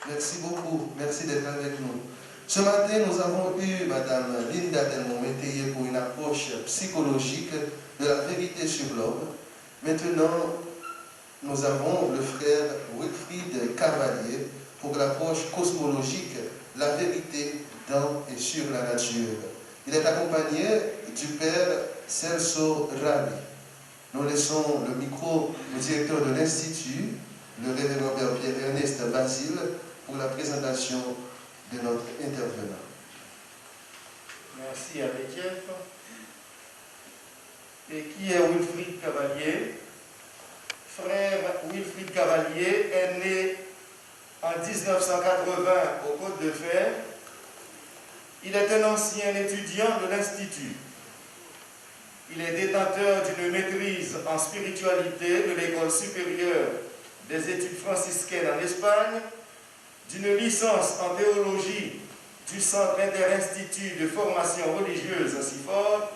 Merci beaucoup. Merci d'être avec nous. Ce matin, nous avons eu Madame Linda Delmont-Métayer pour une approche psychologique de la vérité sur l'homme. Maintenant, nous avons le frère Wilfried Cavalier pour l'approche cosmologique, la vérité dans et sur la nature. Il est accompagné du père Celso Rabi. Nous laissons le micro au directeur de l'Institut, le révérend père Pierre-Ernest Basile, pour la présentation de notre intervenant. Merci à Jeff. Et qui est Wilfried Cavalier? Frère Wilfried Cavalier est né en 1980 au Côte de Fer. Il est un ancien étudiant de l'Institut. Il est détenteur d'une maîtrise en spiritualité de l'École supérieure des études franciscaines en Espagne, d'une licence en théologie du Centre interinstitut de formation religieuse à Sifford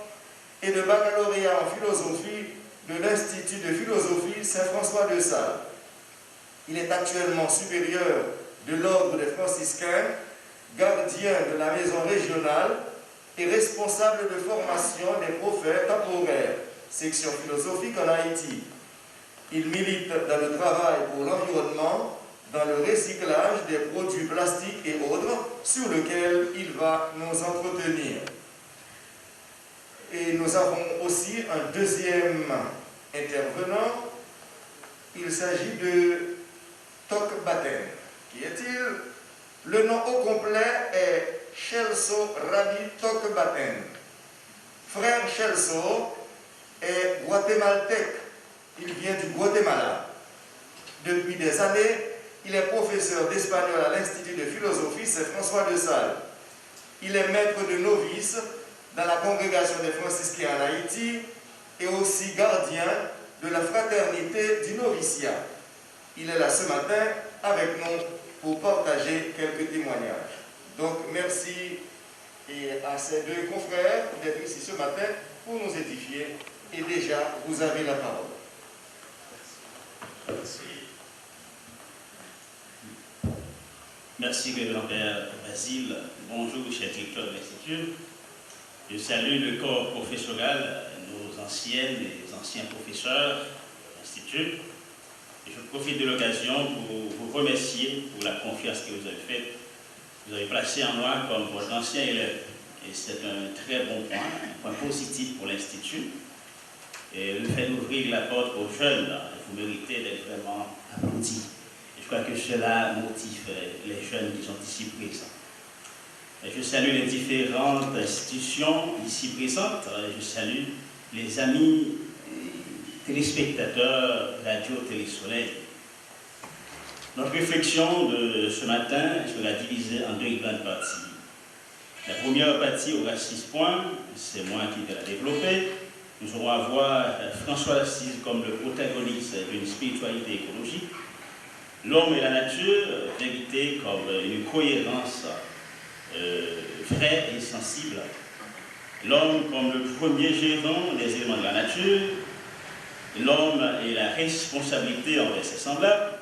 et de baccalauréat en philosophie de l'Institut de philosophie Saint-François de Sales. Il est actuellement supérieur de l'ordre des franciscains, gardien de la maison régionale et responsable de formation des prophètes temporaires, section philosophique en Haïti. Il milite dans le travail pour l'environnement, dans le recyclage des produits plastiques et autres, sur lequel il va nous entretenir. Et nous avons aussi un deuxième intervenant. Il s'agit de Tok Baten. Qui est-il? Le nom au complet est Celso Rabi Tok Baten. Frère Celso est guatémaltèque. Il vient du Guatemala. Depuis des années, il est professeur d'espagnol à l'Institut de philosophie Saint-François de Sales. Il est maître de novices dans la congrégation des franciscains en Haïti et aussi gardien de la fraternité du noviciat. Il est là ce matin avec nous pour partager quelques témoignages. Donc merci et à ces deux confrères d'être ici ce matin pour nous édifier. Et déjà, vous avez la parole. Merci. Merci, révérend père Basile. Bonjour, cher directeur de l'Institut. Je salue le corps professoral, nos anciennes et anciens professeurs de l'Institut. Et je profite de l'occasion pour vous remercier pour la confiance que vous avez faite. Vous avez placé en moi comme votre ancien élève. Et c'est un très bon point, un point positif pour l'Institut. Et le fait d'ouvrir la porte aux jeunes, vous méritez d'être vraiment applaudis. Je crois que cela motive les jeunes qui sont ici présents. Je salue les différentes institutions ici présentes. Je salue les amis téléspectateurs Radio Télésoleil. Notre réflexion de ce matin, je vais la diviser en deux grandes parties. La première partie aura 6 points, c'est moi qui vais la développer. Nous allons avoir François d'Assise comme le protagoniste d'une spiritualité écologique. L'homme et la nature, vérité comme une cohérence vraie et sensible. L'homme comme le premier gérant des éléments de la nature. L'homme et la responsabilité envers ses semblables.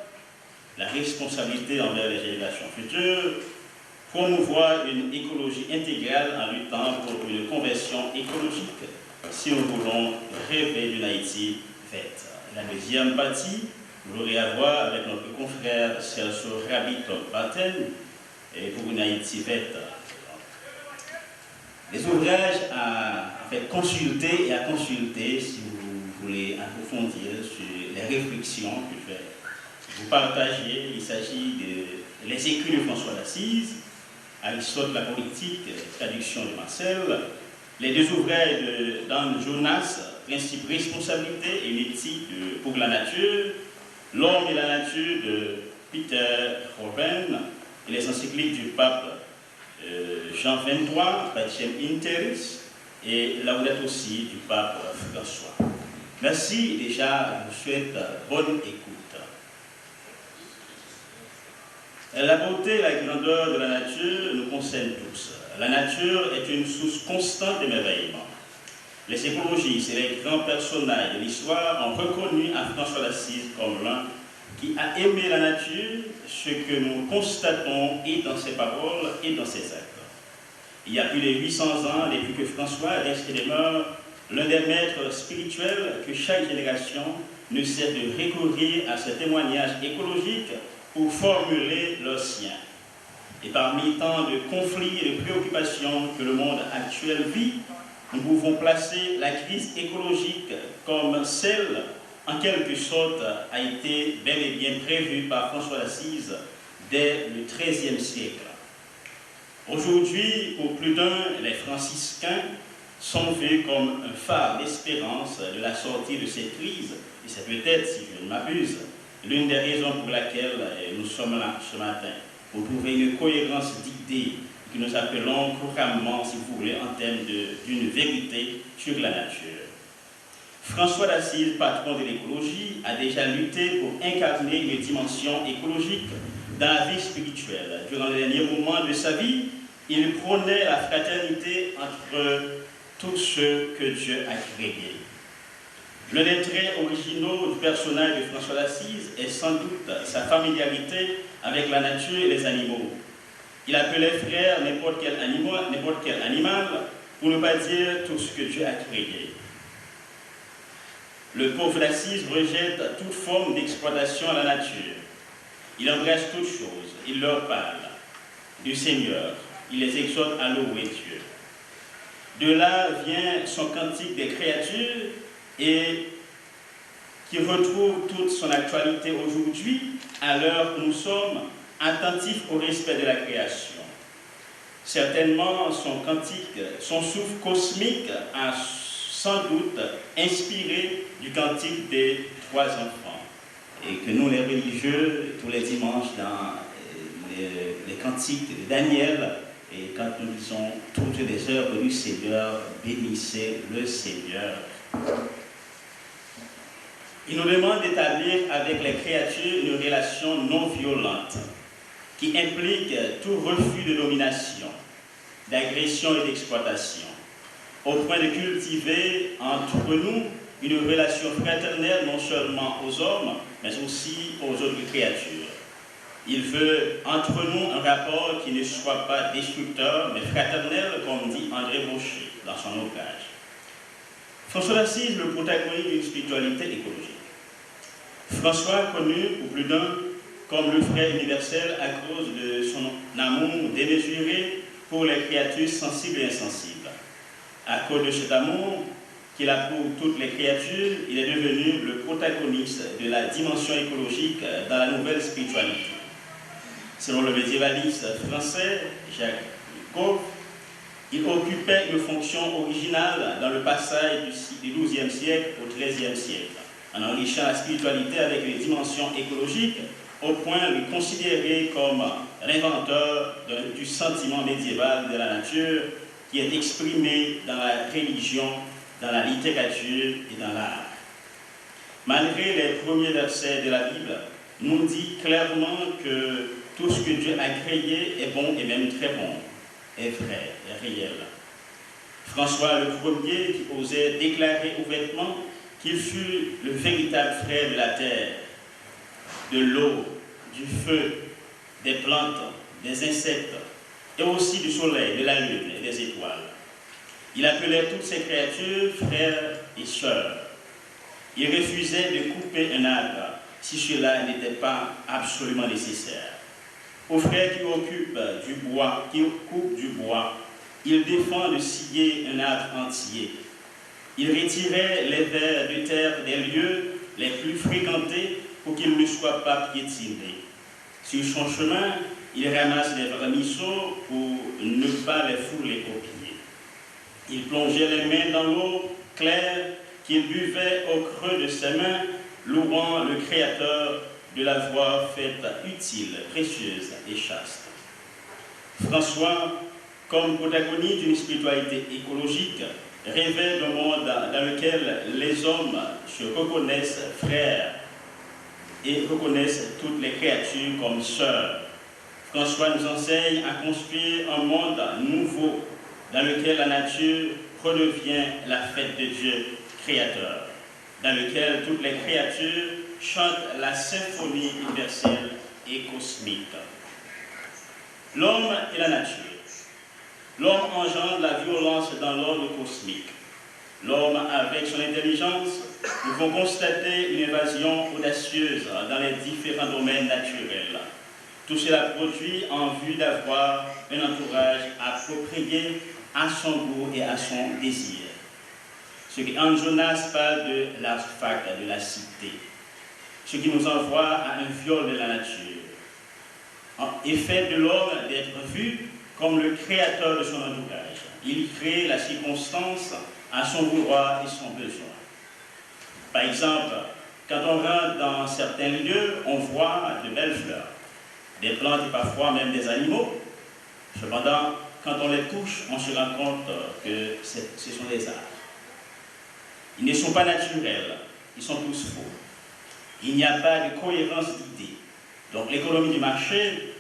La responsabilité envers les générations futures. Promouvoir une écologie intégrale en luttant pour une conversion écologique si nous voulons rêver d'une Haïti verte. La deuxième partie, vous l'aurez à voir avec notre confrère Celso Rabi Tok Baten et pour une Haïti verte. Les ouvrages à consulter et à consulter si vous voulez approfondir sur les réflexions que je vais vous partager. Il s'agit de Les Écrits de François d'Assise, Aristote la politique, traduction de Marcel, les deux ouvrages de Dan Jonas, Principe responsabilité et une éthique pour la nature, L'homme et la nature de Peter Horben et les encycliques du pape Jean XXIII, Pacem in Terris, et Laudato aussi du pape François. Merci, déjà, je vous souhaite bonne écoute. La beauté et la grandeur de la nature nous concernent tous. La nature est une source constante d'émerveillement. Les écologistes et les grands personnages de l'histoire ont reconnu à François d'Assise comme l'un qui a aimé la nature, ce que nous constatons et dans ses paroles et dans ses actes. Il y a plus de 800 ans, depuis que François reste demeure l'un des maîtres spirituels que chaque génération ne cesse de recourir à ce témoignage écologique pour formuler leur sien. Et parmi tant de conflits et de préoccupations que le monde actuel vit, nous pouvons placer la crise écologique comme celle, en quelque sorte, a été bel et bien prévue par François d'Assise dès le XIIIe siècle. Aujourd'hui, pour plus d'un, les franciscains sont vus comme un phare d'espérance de la sortie de cette crise, et c'est peut-être, si je ne m'abuse, l'une des raisons pour laquelle nous sommes là ce matin, pour trouver une cohérence d'idées que nous appelons couramment, si vous voulez, en termes d'une vérité sur la nature. François d'Assise, patron de l'écologie, a déjà lutté pour incarner une dimension écologique dans la vie spirituelle. Durant les derniers moments de sa vie, il prônait la fraternité entre tous ceux que Dieu a créés. L'un des traits originaux du personnage de François d'Assise est sans doute sa familiarité avec la nature et les animaux. Il appelait frère n'importe quel animal, pour ne pas dire tout ce que Dieu a créé. Le pauvre d'Assise rejette toute forme d'exploitation à la nature. Il embrasse toutes choses, il leur parle du Seigneur, il les exhorte à louer Dieu. De là vient son cantique des créatures et qui retrouve toute son actualité aujourd'hui, à l'heure où nous sommes attentifs au respect de la création. Certainement, son cantique, son souffle cosmique a sans doute inspiré du cantique des 3 enfants. Et que nous, les religieux, tous les dimanches, dans les cantiques de Daniel, et quand nous disons toutes les œuvres du Seigneur, bénissez le Seigneur. Il nous demande d'établir avec les créatures une relation non violente qui implique tout refus de domination, d'agression et d'exploitation, au point de cultiver entre nous une relation fraternelle non seulement aux hommes, mais aussi aux autres créatures. Il veut entre nous un rapport qui ne soit pas destructeur, mais fraternel, comme dit André Baucher dans son ouvrage. François d'Assise, le protagoniste d'une spiritualité écologique. François, connu pour plus d'un comme le frère universel à cause de son amour démesuré pour les créatures sensibles et insensibles. À cause de cet amour qu'il a pour toutes les créatures, il est devenu le protagoniste de la dimension écologique dans la nouvelle spiritualité. Selon le médiévaliste français Jacques Coeur, il occupait une fonction originale dans le passage du XIIe siècle au XIIIe siècle, en enrichissant la spiritualité avec les dimensions écologiques, au point de le considérer comme l'inventeur du sentiment médiéval de la nature qui est exprimé dans la religion, dans la littérature et dans l'art. Malgré les premiers versets de la Bible, nous dit clairement que tout ce que Dieu a créé est bon et même très bon, est vrai, est réel. François le premier qui osait déclarer ouvertement qu'il fut le véritable frère de la terre, de l'eau, du feu, des plantes, des insectes, et aussi du soleil, de la lune et des étoiles. Il appelait toutes ces créatures frères et sœurs. Il refusait de couper un arbre si cela n'était pas absolument nécessaire. Aux frères qui occupent du bois, qui coupent du bois, il défend de scier un arbre entier. Il retirait les vers de terre des lieux les plus fréquentés pour qu'ils ne soient pas piétinés. Sur son chemin, il ramasse les vermisseaux pour ne pas les fouler aux pieds. Il plongeait les mains dans l'eau claire qu'il buvait au creux de ses mains, louant le Créateur de l'avoir faite utile, précieuse et chaste. François, comme protagoniste d'une spiritualité écologique, rêvait d'un monde dans lequel les hommes se reconnaissent frères et reconnaissent toutes les créatures comme sœurs. François nous enseigne à construire un monde nouveau dans lequel la nature redevient la fête de Dieu créateur, dans lequel toutes les créatures chante la symphonie universelle et cosmique. L'homme et la nature. L'homme engendre la violence dans l'ordre cosmique. L'homme, avec son intelligence, nous vont constater une évasion audacieuse dans les différents domaines naturels. Tout cela produit en vue d'avoir un entourage approprié à son goût et à son désir. Ce qui en Jonas parle de l'artefact de la cité. Ce qui nous envoie à un viol de la nature. Et fait de l'homme d'être vu comme le créateur de son entourage. Il crée la circonstance à son vouloir et son besoin. Par exemple, quand on rentre dans certains lieux, on voit de belles fleurs, des plantes et parfois même des animaux. Cependant, quand on les touche, on se rend compte que ce sont des arbres. Ils ne sont pas naturels, ils sont tous faux. Il n'y a pas de cohérence d'idées. Donc l'économie du marché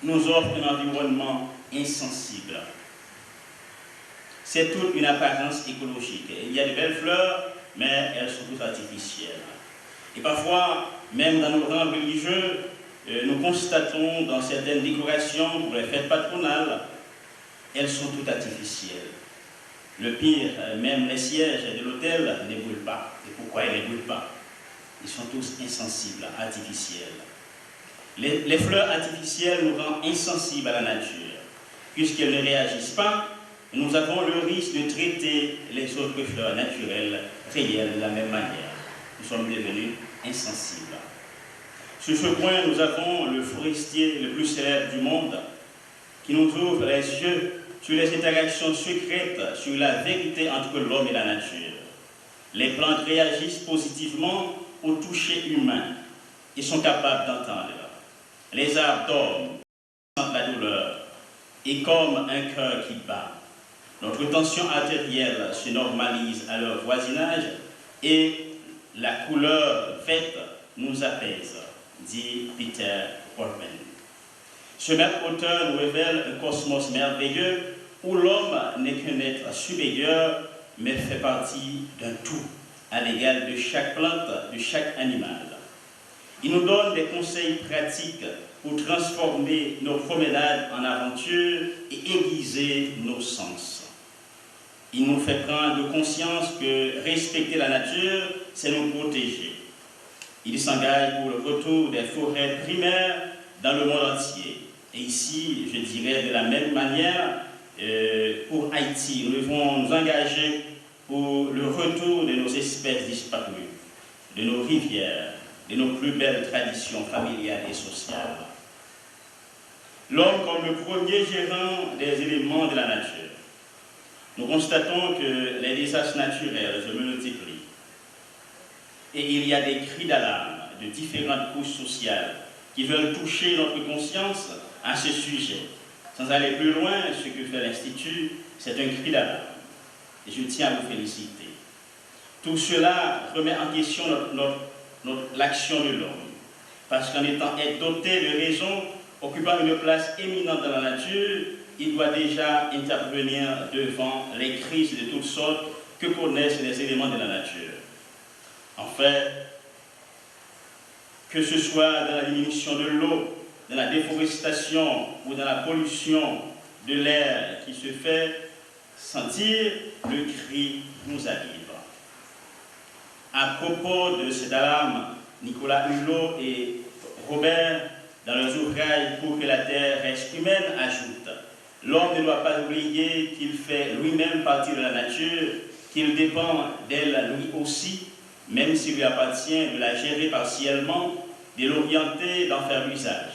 nous offre un environnement insensible. C'est toute une apparence écologique. Il y a de belles fleurs, mais elles sont toutes artificielles. Et parfois, même dans nos rangs religieux, nous constatons dans certaines décorations pour les fêtes patronales, elles sont toutes artificielles. Le pire, même les sièges de l'hôtel ne brûlent pas. Et pourquoi ils ne brûlent pas? Ils sont tous insensibles, artificiels. Les fleurs artificielles nous rendent insensibles à la nature. Puisqu'elles ne réagissent pas, nous avons le risque de traiter les autres fleurs naturelles, réelles, de la même manière. Nous sommes devenus insensibles. Sur ce point, nous avons le forestier le plus célèbre du monde qui nous ouvre les yeux sur les interactions secrètes, sur la vérité entre l'homme et la nature. Les plantes réagissent positivement au toucher humain et sont capables d'entendre. Les arbres dorment, sentent la douleur et comme un cœur qui bat. Notre tension artérielle se normalise à leur voisinage et la couleur verte nous apaise, dit Peter Portman. Ce même auteur nous révèle un cosmos merveilleux où l'homme n'est qu'un être supérieur, mais fait partie d'un tout, à l'égal de chaque plante, de chaque animal. Il nous donne des conseils pratiques pour transformer nos promenades en aventures et aiguiser nos sens. Il nous fait prendre conscience que respecter la nature, c'est nous protéger. Il s'engage pour le retour des forêts primaires dans le monde entier. Et ici, je dirais de la même manière, pour Haïti, nous devons nous engager pour le retour de nos espèces disparues, de nos rivières, de nos plus belles traditions familiales et sociales. L'homme comme le premier gérant des éléments de la nature. Nous constatons que les désastres naturels se multiplient. Et il y a des cris d'alarme de différentes couches sociales qui veulent toucher notre conscience à ce sujet. Sans aller plus loin, ce que fait l'Institut, c'est un cri d'alarme. Et je tiens à vous féliciter. Tout cela remet en question l'action de l'homme. Parce qu'en étant doté de raison, occupant une place éminente dans la nature, il doit déjà intervenir devant les crises de toutes sortes que connaissent les éléments de la nature. En fait, que ce soit dans la diminution de l'eau, dans la déforestation ou dans la pollution de l'air qui se fait sentir, le cri nous arrive. À propos de cette alarme, Nicolas Hulot et Robert, dans leurs ouvrages Pour que la terre reste humaine, ajoutent: l'homme ne doit pas oublier qu'il fait lui-même partie de la nature, qu'il dépend d'elle lui aussi, même s'il lui appartient de la gérer partiellement, de l'orienter, d'en faire usage.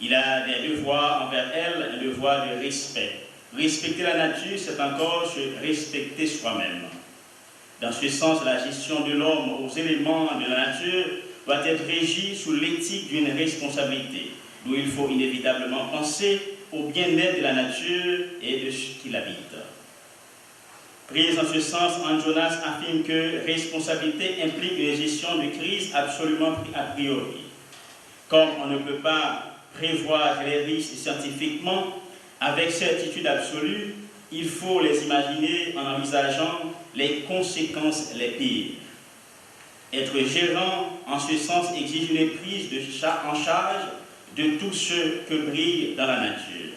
Il a des devoirs envers elle, un devoir de respect. Respecter la nature, c'est encore se respecter soi-même. Dans ce sens, la gestion de l'homme aux éléments de la nature doit être régie sous l'éthique d'une responsabilité, d'où il faut inévitablement penser au bien-être de la nature et de ce qui l'habite. Prise en ce sens, Jonas affirme que responsabilité implique une gestion de crise absolument a priori. Comme on ne peut pas prévoir les risques scientifiquement avec certitude absolue, il faut les imaginer en envisageant les conséquences les pires. Être gérant, en ce sens, exige une prise en charge de tout ce que brille dans la nature.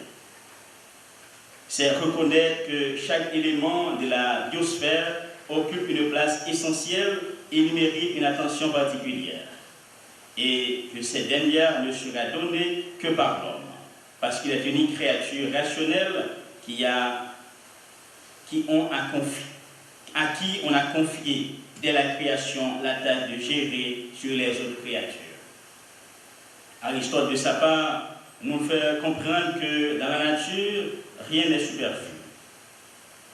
C'est reconnaître que chaque élément de la biosphère occupe une place essentielle et lui mérite une attention particulière. Et que cette dernière ne sera donnée que par l'homme, parce qu'il est une créature rationnelle à qui on a confié dès la création la tâche de gérer sur les autres créatures. Aristote, de sa part, nous fait comprendre que dans la nature, rien n'est superflu.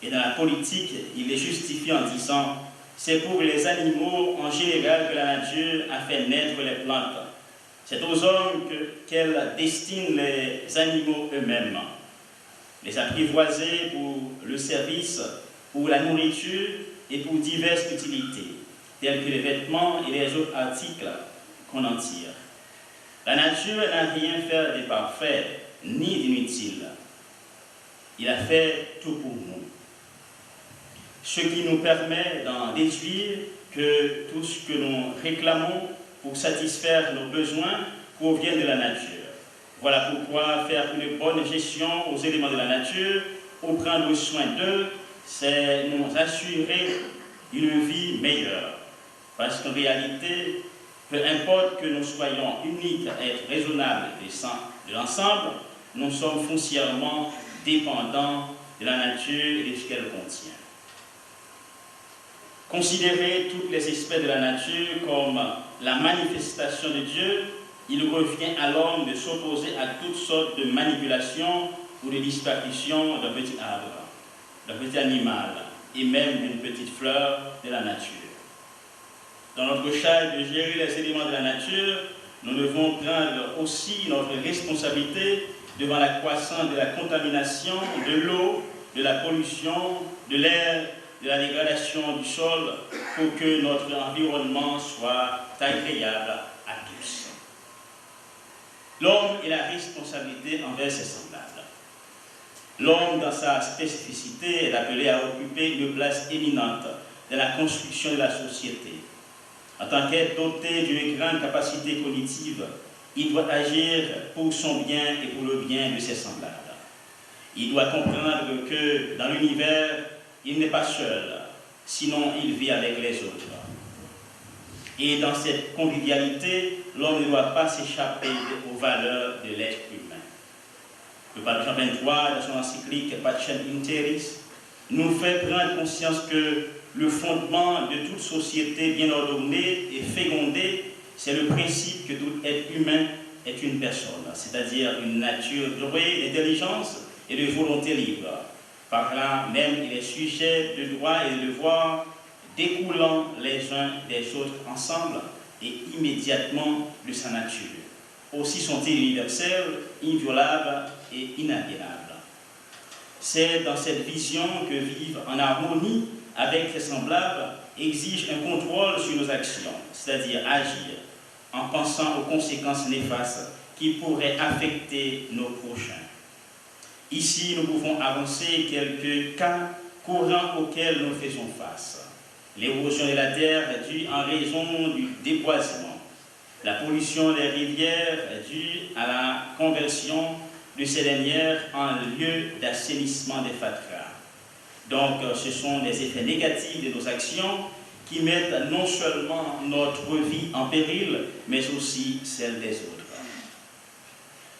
Et dans la politique, il est justifié en disant « c'est pour les animaux en général que la nature a fait naître les plantes. C'est aux hommes qu'elle destine les animaux eux-mêmes, les apprivoiser pour le service, pour la nourriture et pour diverses utilités, telles que les vêtements et les autres articles qu'on en tire. La nature n'a rien fait de parfait ni d'inutile. Il a fait tout pour nous. Ce qui nous permet d'en déduire que tout ce que nous réclamons pour satisfaire nos besoins provient de la nature. Voilà pourquoi faire une bonne gestion aux éléments de la nature ou prendre soin d'eux, c'est nous assurer une vie meilleure. Parce qu'en réalité, peu importe que nous soyons uniques à être raisonnables de l'ensemble, nous sommes foncièrement dépendants de la nature et de ce qu'elle contient. Considérer tous les aspects de la nature comme la manifestation de Dieu, il revient à l'homme de s'opposer à toutes sortes de manipulations ou de disparitions d'un petit arbre, d'un petit animal et même d'une petite fleur de la nature. Dans notre charge de gérer les éléments de la nature, nous devons prendre aussi notre responsabilité devant la croissance de la contamination de l'eau, de la pollution, de l'air, de la dégradation du sol, pour que notre environnement soit agréable à tous. L'homme a la responsabilité envers ses semblables. L'homme, dans sa spécificité, est appelé à occuper une place éminente dans la construction de la société. En tant qu'être doté d'une grande capacité cognitive, il doit agir pour son bien et pour le bien de ses semblables. Il doit comprendre que dans l'univers, il n'est pas seul, sinon il vit avec les autres. Et dans cette convivialité, l'homme ne doit pas s'échapper aux valeurs de l'être humain. Le pape Jean XXIII, dans son encyclique Pacem in Terris, nous fait prendre conscience que le fondement de toute société bien ordonnée et fécondée, c'est le principe que tout être humain est une personne, c'est-à-dire une nature douée d'intelligence et de volonté libre. Par là même, il est sujet de droits et de devoirs découlant les uns des autres ensemble et immédiatement de sa nature. Aussi sont-ils universels, inviolables et inaliénables. C'est dans cette vision que vivre en harmonie avec ses semblables exige un contrôle sur nos actions, c'est-à-dire agir en pensant aux conséquences néfastes qui pourraient affecter nos prochains. Ici, nous pouvons avancer quelques cas courants auxquels nous faisons face. L'érosion de la terre est due en raison du déboisement. La pollution des rivières est due à la conversion de ces dernières en lieu d'assainissement des fatras. Donc, ce sont des effets négatifs de nos actions qui mettent non seulement notre vie en péril, mais aussi celle des autres.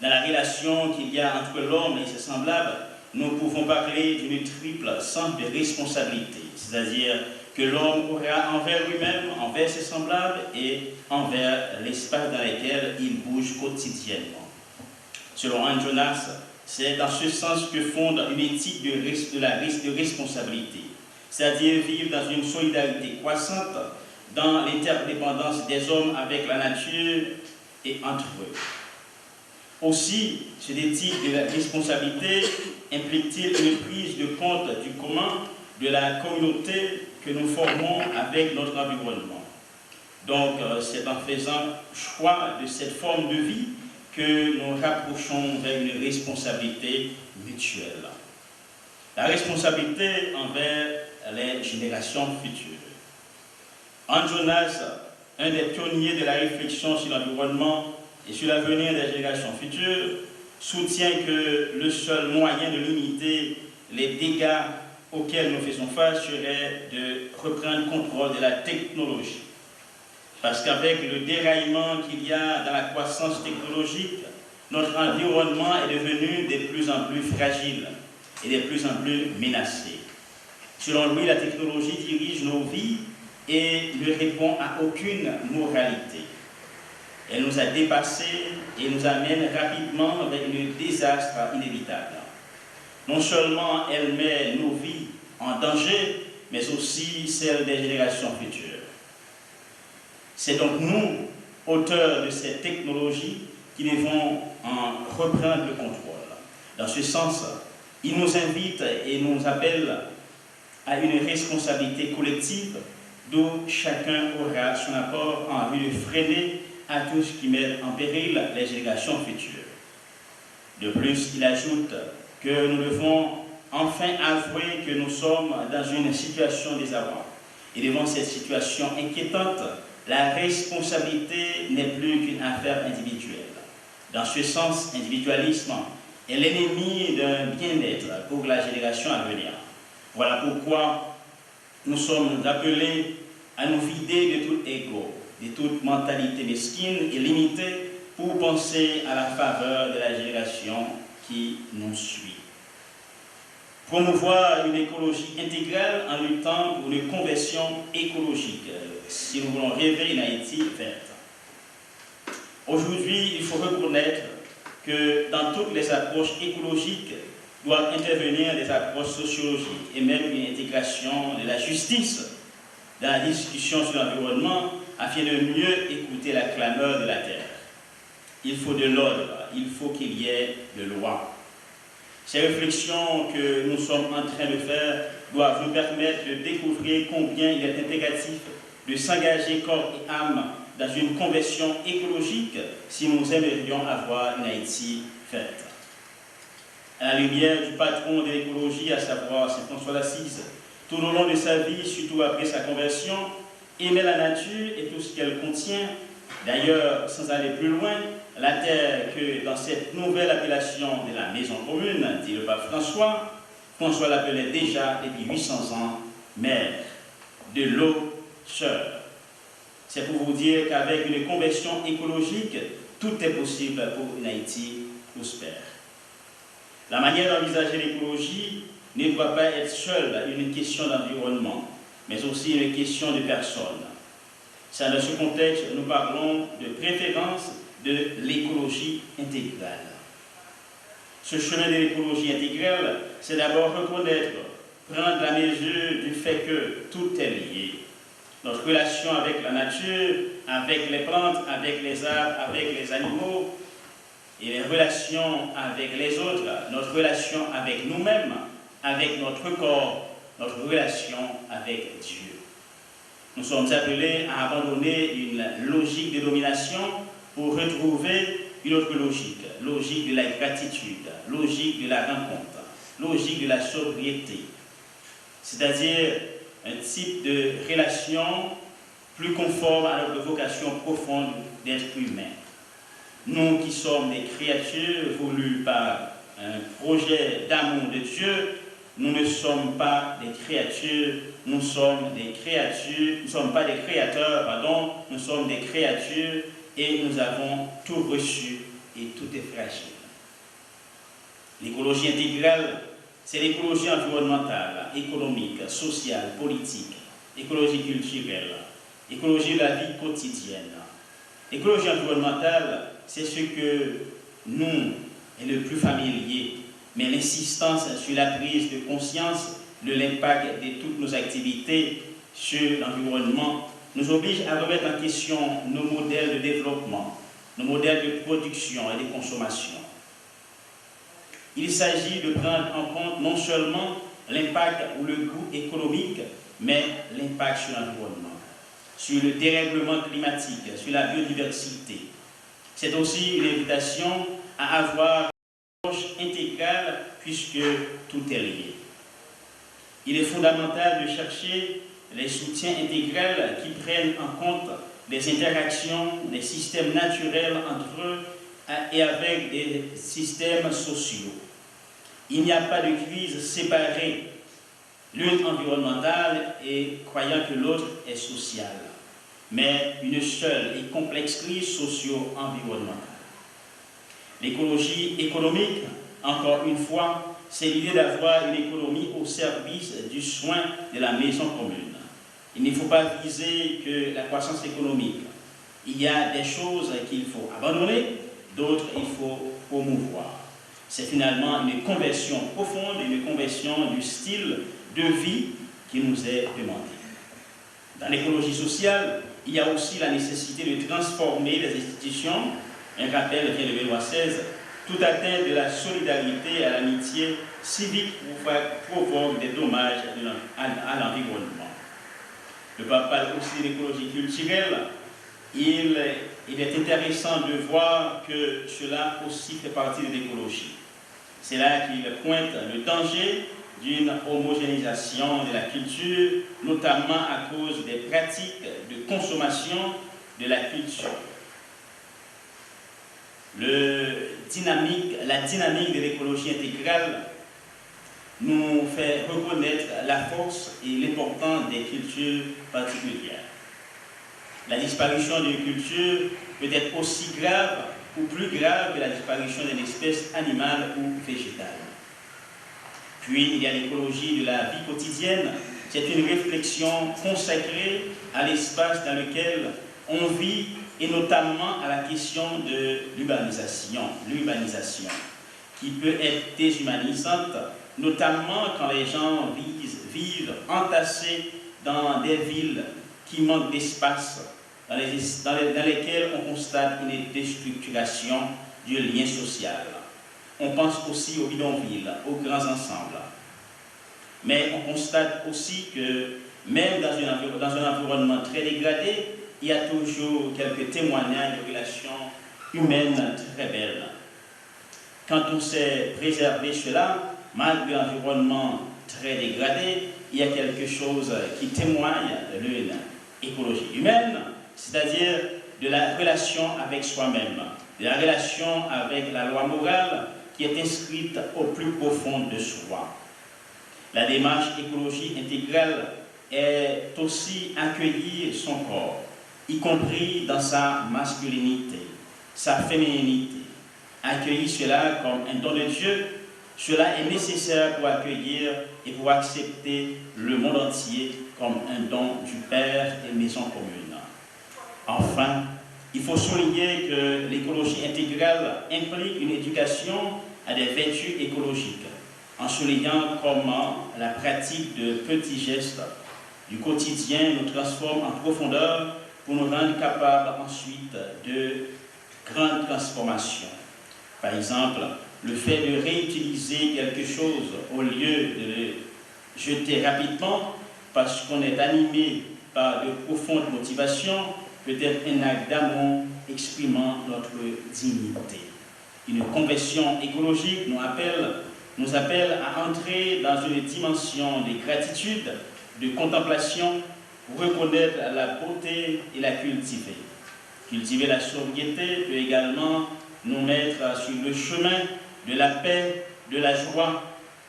Dans la relation qu'il y a entre l'homme et ses semblables, nous pouvons parler d'une triple centre de responsabilité, c'est-à-dire que l'homme aura envers lui-même, envers ses semblables et envers l'espace dans lequel il bouge quotidiennement. Selon Anne Jonas, c'est dans ce sens que fonde une éthique de responsabilité, c'est-à-dire vivre dans une solidarité croissante dans l'interdépendance des hommes avec la nature et entre eux. Aussi, cette éthique de la responsabilité implique-t-il une prise de compte du commun de la communauté que nous formons avec notre environnement. Donc, c'est en faisant choix de cette forme de vie que nous rapprochons vers une responsabilité mutuelle. La responsabilité envers les générations futures. Anne Jonas un des pionniers de la réflexion sur l'environnement et sur l'avenir des générations futures, soutient que le seul moyen de limiter les dégâts auxquels nous faisons face serait de reprendre le contrôle de la technologie. Parce qu'avec le déraillement qu'il y a dans la croissance technologique, notre environnement est devenu de plus en plus fragile et de plus en plus menacé. Selon lui, la technologie dirige nos vies et ne répond à aucune moralité. Elle nous a dépassés et nous amène rapidement vers un désastre inévitable. Non seulement elle met nos vies en danger, mais aussi celle des générations futures. C'est donc nous, auteurs de cette technologie, qui devons en reprendre le contrôle. Dans ce sens, il nous invite et nous appelle à une responsabilité collective d'où chacun aura son apport en vue de freiner à tout ce qui met en péril les générations futures. De plus, il ajoute que nous devons enfin avouer que nous sommes dans une situation désarmante. Et devant cette situation inquiétante, la responsabilité n'est plus qu'une affaire individuelle. Dans ce sens, l'individualisme est l'ennemi d'un bien-être pour la génération à venir. Voilà pourquoi nous sommes appelés à nous vider de tout ego, de toute mentalité mesquine et limitée pour penser à la faveur de la génération qui nous suit. Promouvoir une écologie intégrale en luttant pour une conversion écologique, si nous voulons rêver une Haïti verte. Aujourd'hui, il faut reconnaître que dans toutes les approches écologiques doivent intervenir des approches sociologiques et même une intégration de la justice dans la discussion sur l'environnement afin de mieux écouter la clameur de la terre. Il faut de l'ordre, il faut qu'il y ait de loi. Ces réflexions que nous sommes en train de faire doivent nous permettre de découvrir combien il est impératif de s'engager corps et âme dans une conversion écologique si nous aimerions avoir une Haïti faite. À la lumière du patron de l'écologie, à savoir Saint François d'Assise, tout au long de sa vie, surtout après sa conversion, aimait la nature et tout ce qu'elle contient. D'ailleurs, sans aller plus loin, la terre que dans cette nouvelle appellation de la maison commune, dit le pape François, François l'appelait déjà depuis 800 ans mère, de l'eau sœur. C'est pour vous dire qu'avec une conversion écologique, tout est possible pour une Haïti prospère. La manière d'envisager l'écologie ne doit pas être seule une question d'environnement, mais aussi une question de personne. C'est dans ce contexte que nous parlons de préférence de l'écologie intégrale. Ce chemin de l'écologie intégrale, c'est d'abord reconnaître, prendre la mesure du fait que tout est lié. Notre relation avec la nature, avec les plantes, avec les arbres, avec les animaux, et les relations avec les autres, notre relation avec nous-mêmes, avec notre corps, notre relation avec Dieu. Nous sommes appelés à abandonner une logique de domination pour retrouver une autre logique, logique de la gratitude, logique de la rencontre, logique de la sobriété, c'est-à-dire un type de relation plus conforme à notre vocation profonde d'être humain. Nous qui sommes des créatures voulues par un projet d'amour de Dieu, nous ne sommes pas des créatures, nous sommes pas des créateurs, pardon, nous sommes des créatures et nous avons tout reçu et tout est fragile. L'écologie intégrale, c'est l'écologie environnementale, économique, sociale, politique, écologie culturelle, écologie de la vie quotidienne. L'écologie environnementale, c'est ce que nous est le plus familier, mais l'insistance sur la prise de conscience de l'impact de toutes nos activités sur l'environnement nous oblige à remettre en question nos modèles de développement, nos modèles de production et de consommation. Il s'agit de prendre en compte non seulement l'impact ou le coût économique, mais l'impact sur l'environnement, sur le dérèglement climatique, sur la biodiversité. C'est aussi une invitation à avoir une approche intégrale puisque tout est lié. Il est fondamental de chercher les soutiens intégraux qui prennent en compte des interactions, des systèmes naturels entre eux et avec des systèmes sociaux. Il n'y a pas de crise séparée, l'une environnementale et croyant que l'autre est sociale, mais une seule et complexe crise socio-environnementale. L'écologie économique, encore une fois, c'est l'idée d'avoir une économie au service du soin de la maison commune. Il ne faut pas viser que la croissance économique. Il y a des choses qu'il faut abandonner, d'autres il faut promouvoir. C'est finalement une conversion profonde, une conversion du style de vie qui nous est demandée. Dans l'écologie sociale, il y a aussi la nécessité de transformer les institutions. Un rappel vient de Benoît XVI, toute atteinte de la solidarité à l'amitié civique provoque des dommages à l'environnement. Le pape parle aussi de l'écologie culturelle. Il est intéressant de voir que cela aussi fait partie de l'écologie. C'est là qu'il pointe le danger d'une homogénéisation de la culture, notamment à cause des pratiques de consommation de la culture. La dynamique de l'écologie intégrale nous fait reconnaître la force et l'importance des cultures particulières. La disparition d'une culture peut être aussi grave ou plus grave que la disparition d'une espèce animale ou végétale. Puis, il y a l'écologie de la vie quotidienne. C'est une réflexion consacrée à l'espace dans lequel on vit et notamment à la question de l'urbanisation, qui peut être déshumanisante, notamment quand les gens vivent entassés dans des villes qui manquent d'espace, dans lesquelles on constate une déstructuration du lien social. On pense aussi aux bidonvilles, aux grands ensembles. Mais on constate aussi que même dans un environnement très dégradé, il y a toujours quelques témoignages de relations humaines très belles. Quand on sait préserver cela, malgré l'environnement très dégradé, il y a quelque chose qui témoigne de l'une écologie humaine, c'est-à-dire de la relation avec soi-même, de la relation avec la loi morale qui est inscrite au plus profond de soi. La démarche écologie intégrale est aussi accueillir son corps, y compris dans sa masculinité, sa fémininité. Accueillir cela comme un don de Dieu, cela est nécessaire pour accueillir et pour accepter le monde entier comme un don du Père et maison commune. Enfin, il faut souligner que l'écologie intégrale implique une éducation à des vertus écologiques, en soulignant comment la pratique de petits gestes du quotidien nous transforme en profondeur pour nous rendre capables ensuite de grandes transformations. Par exemple, le fait de réutiliser quelque chose au lieu de le jeter rapidement parce qu'on est animé par de profondes motivations peut être un acte d'amour exprimant notre dignité. Une conversion écologique nous appelle à entrer dans une dimension de gratitude, de contemplation, pour reconnaître la beauté et la cultiver. Cultiver la sobriété peut également nous mettre sur le chemin de la paix, de la joie.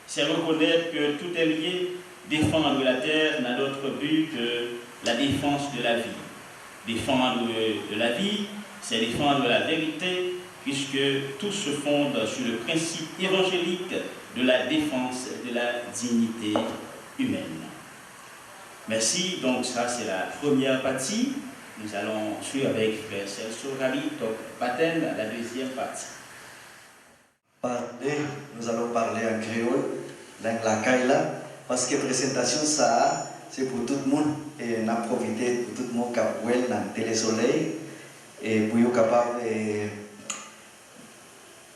C'est reconnaître que tout est lié. Défendre la terre n'a d'autre but que la défense de la vie. Défendre de la vie, c'est défendre la vérité, puisque tout se fonde sur le principe évangélique de la défense de la dignité humaine. Merci, donc ça c'est la première partie. Nous allons suivre avec Frère Celso Rally, donc Paten, la deuxième partie. Nous allons parler en créole, langue la Kaila, parce que la présentation ça, c'est pour tout le monde, et on a profité pour tout le monde qui a vu dans le télésoleil, et pour être capable de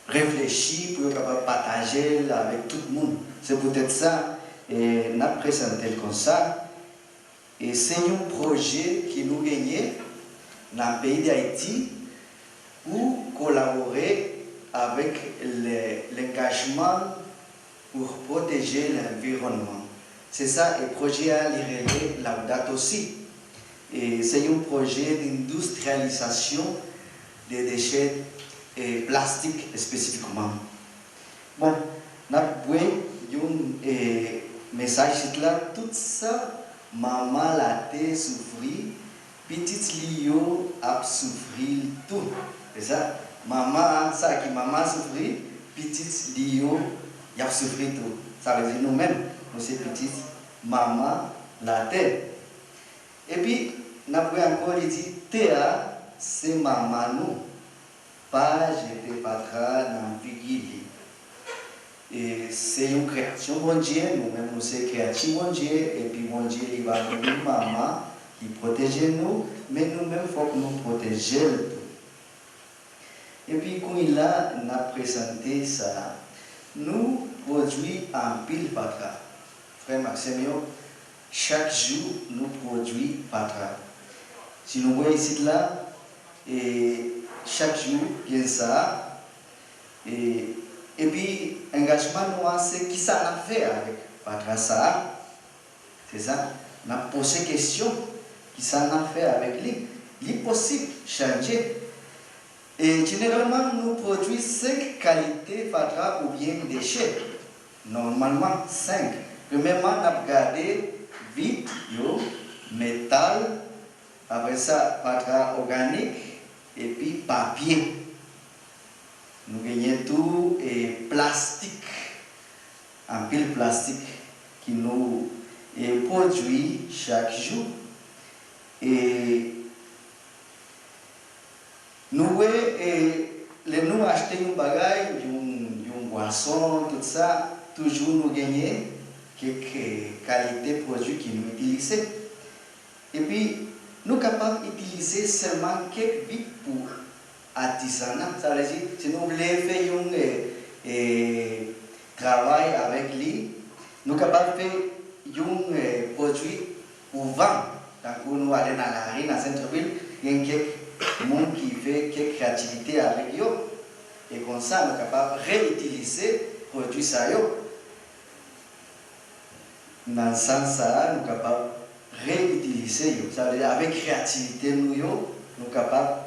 réfléchir, pour être capable de partager avec tout le monde. C'est peut-être ça, et on a présenté comme ça. Et c'est un projet qui nous gagne dans le pays d'Haïti pour collaborer avec l'engagement pour protéger l'environnement. C'est ça, et le projet a relève Laudato Si. et c'est un projet d'industrialisation des déchets plastiques spécifiquement. Bon, nous avons un message là, tout ça, maman l'a souffri, petite Lio a souffri tout. C'est ça, maman, ça qui maman souffri, petite Lio a souffri tout. Ça veut dire nous-mêmes, nous sommes petites, maman la terre. Et puis, nous avons encore dit, Théa, c'est maman nous, pas jeter patra dans vigile. Et c'est une création bon Dieu, nous-mêmes nous sommes créatifs bon Dieu, et puis bon Dieu il va nous maman qui protège nous, mais nous-mêmes il faut que nous protégions. Et puis quand il a présenté ça, nous produisons en pile patra. Frère Maxime, chaque jour nous produisons patra. Si nous voyons ici là, et chaque jour il y a ça, et puis, engagement noir, c'est qui ça a fait avec patra ça. C'est ça. On a posé question. Qui ça a fait avec lui. Il est possible de changer. Et généralement, nous produisons 5 qualités patra ou bien déchets. Normalement, 5. Premièrement, on a regardé vide, métal, après ça, patra organique, et puis papier. Nous gagnons tout et plastique, un pile plastique qui nous produit chaque jour. Et nous nous acheter un bagage, une boisson, tout ça, toujours nous gagnons quelques qualités de produits qui nous utilisons. Et puis, nous sommes capables d'utiliser seulement quelques bits pour artisanat, ça veut dire si nous voulons faire un travail avec lui, nous sommes capables de faire un produit pour vendre. Donc nous allons dans la rue, dans le centre-ville, il y a quelques gens qui fait quelques créativités avec eux. Et comme ça, nous sommes capables de réutiliser le produit. Dans ce sens, nous sommes capables de réutiliser. Ça veut dire avec créativité, nous sommes capables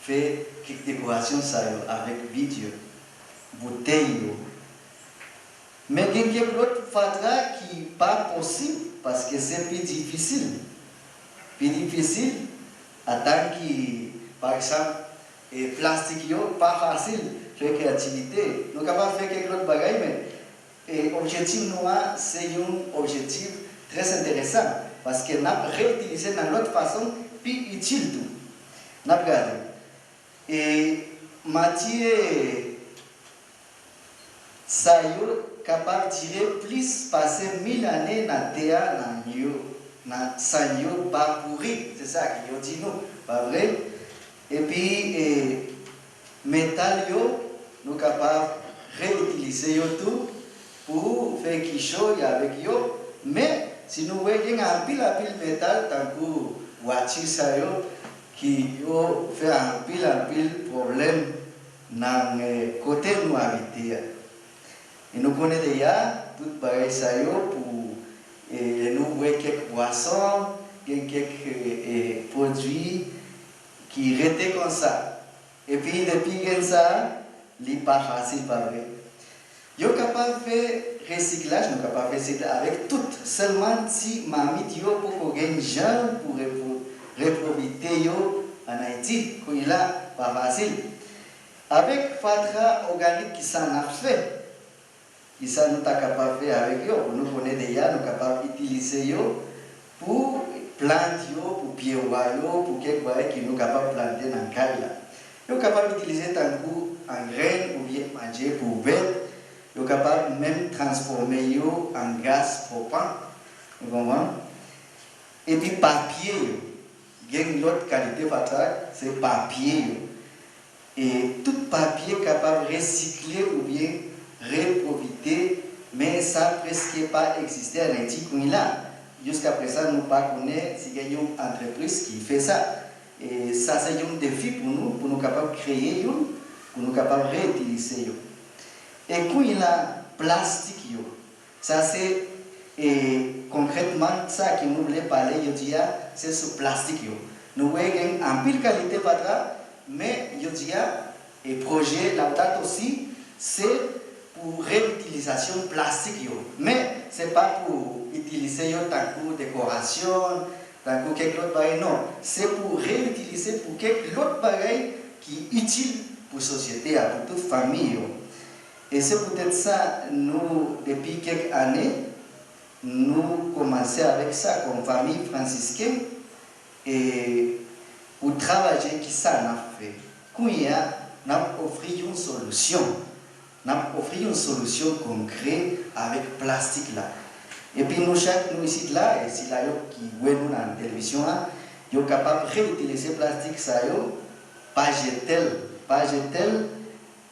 faire quelques décorations avec vidéo, bouteille. Mais il y a d'autres fatra qui n'est pas possible parce que c'est plus difficile. Plus difficile, à tant que, par exemple, et plastique, pas facile de faire créativité. Nous sommes capables de faire quelques autres bagages, mais l'objectif noir, c'est un objectif très intéressant parce que nous avons réutilisé dans l'autre façon, plus utile tout. Nous avons regardé. Et Mathieu, ça est capable de tirer plus, passer 1000 années dans la terre, dans le sang, pas pourri. C'est ça qu'il dit nous, pas vrai? Et puis, métal, nous sommes capables de réutiliser tout pour faire quelque chose avec eux. Mais si nous voyons un pile métal, tant que voiture, ça qui fait un pile problème dans le côté où nous habitons. Et nous connaissons déjà tout ça pour nous voir quelques boissons, quelques produits qui restent comme ça. Et puis depuis ça, ce n'est pas facile, pas vrai. Nous sommes capables de faire recyclage, nous sommes capables de recycler avec tout. Seulement si mamie dit pour gagner des gens pour reprofiter en Haïti, quand il a pas facile. Avec fatra organique qui s'en a fait, qui ça nous est capable de faire avec eux, nous connaissons déjà, nous sommes capables d'utiliser pour planter, pour pieds pour quelque chose qui nous capables de planter dans le cadre. Nous sommes capables d'utiliser tant en graines ou bien manger pour bête. Nous sommes capables même de transformer en gaz propane. Vous comprenez? Et puis papier. Il y a une autre qualité c'est papier. Et tout papier capable de recycler ou bien reprofiter, mais ça presque pas existé en Haïti comme il a. Jusqu'à présent, nous ne connaissons pas s'il y a une entreprise qui fait ça. Et ça, c'est un défi pour nous capables de créer, pour nous capables de réutiliser. Et quand il a plastique, ça c'est Et concrètement, ça qui nous voulait parler, je dis, c'est ce plastique. Nous voyons en pile qualité, mais je dis, et projet, la date aussi, c'est pour réutilisation plastique. Mais ce n'est pas pour utiliser tant que décoration, tant que quelque autre bagage, non. C'est pour réutiliser pour quelque autre bagage qui est utile pour la société, pour toute famille. Et c'est peut-être ça, nous, depuis quelques années, nous commençons avec ça comme famille franciscaine et pour travailler qui ça n'a fait. Quand il y a, nous offert une solution. Nous offert une solution concrète avec plastique là. Et puis nous chaque nous ici là, et si là qui voit nous dans la télévision là, nous sommes capables de réutiliser plastique ça pas jeter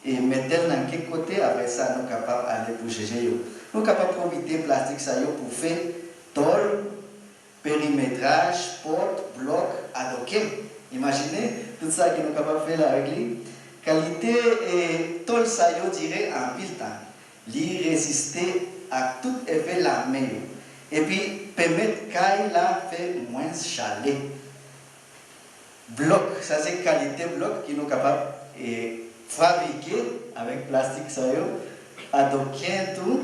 et mettre dans quel côté après ça nous sommes capables d'aller pour chercher. Nous sommes capables de profiter plastique ça pour faire tôle, périmétrage, porte, bloc, adoqué. Imaginez tout ça que nous sommes capables de faire avec lui. Qualité et tôle ça dirait en pile temps. Lui résister à tout effet la main. Et puis permettre qu'il la fait moins chalet. Bloc, ça c'est qualité bloc qui nous capables de fabriquer avec plastique ça adoquer tout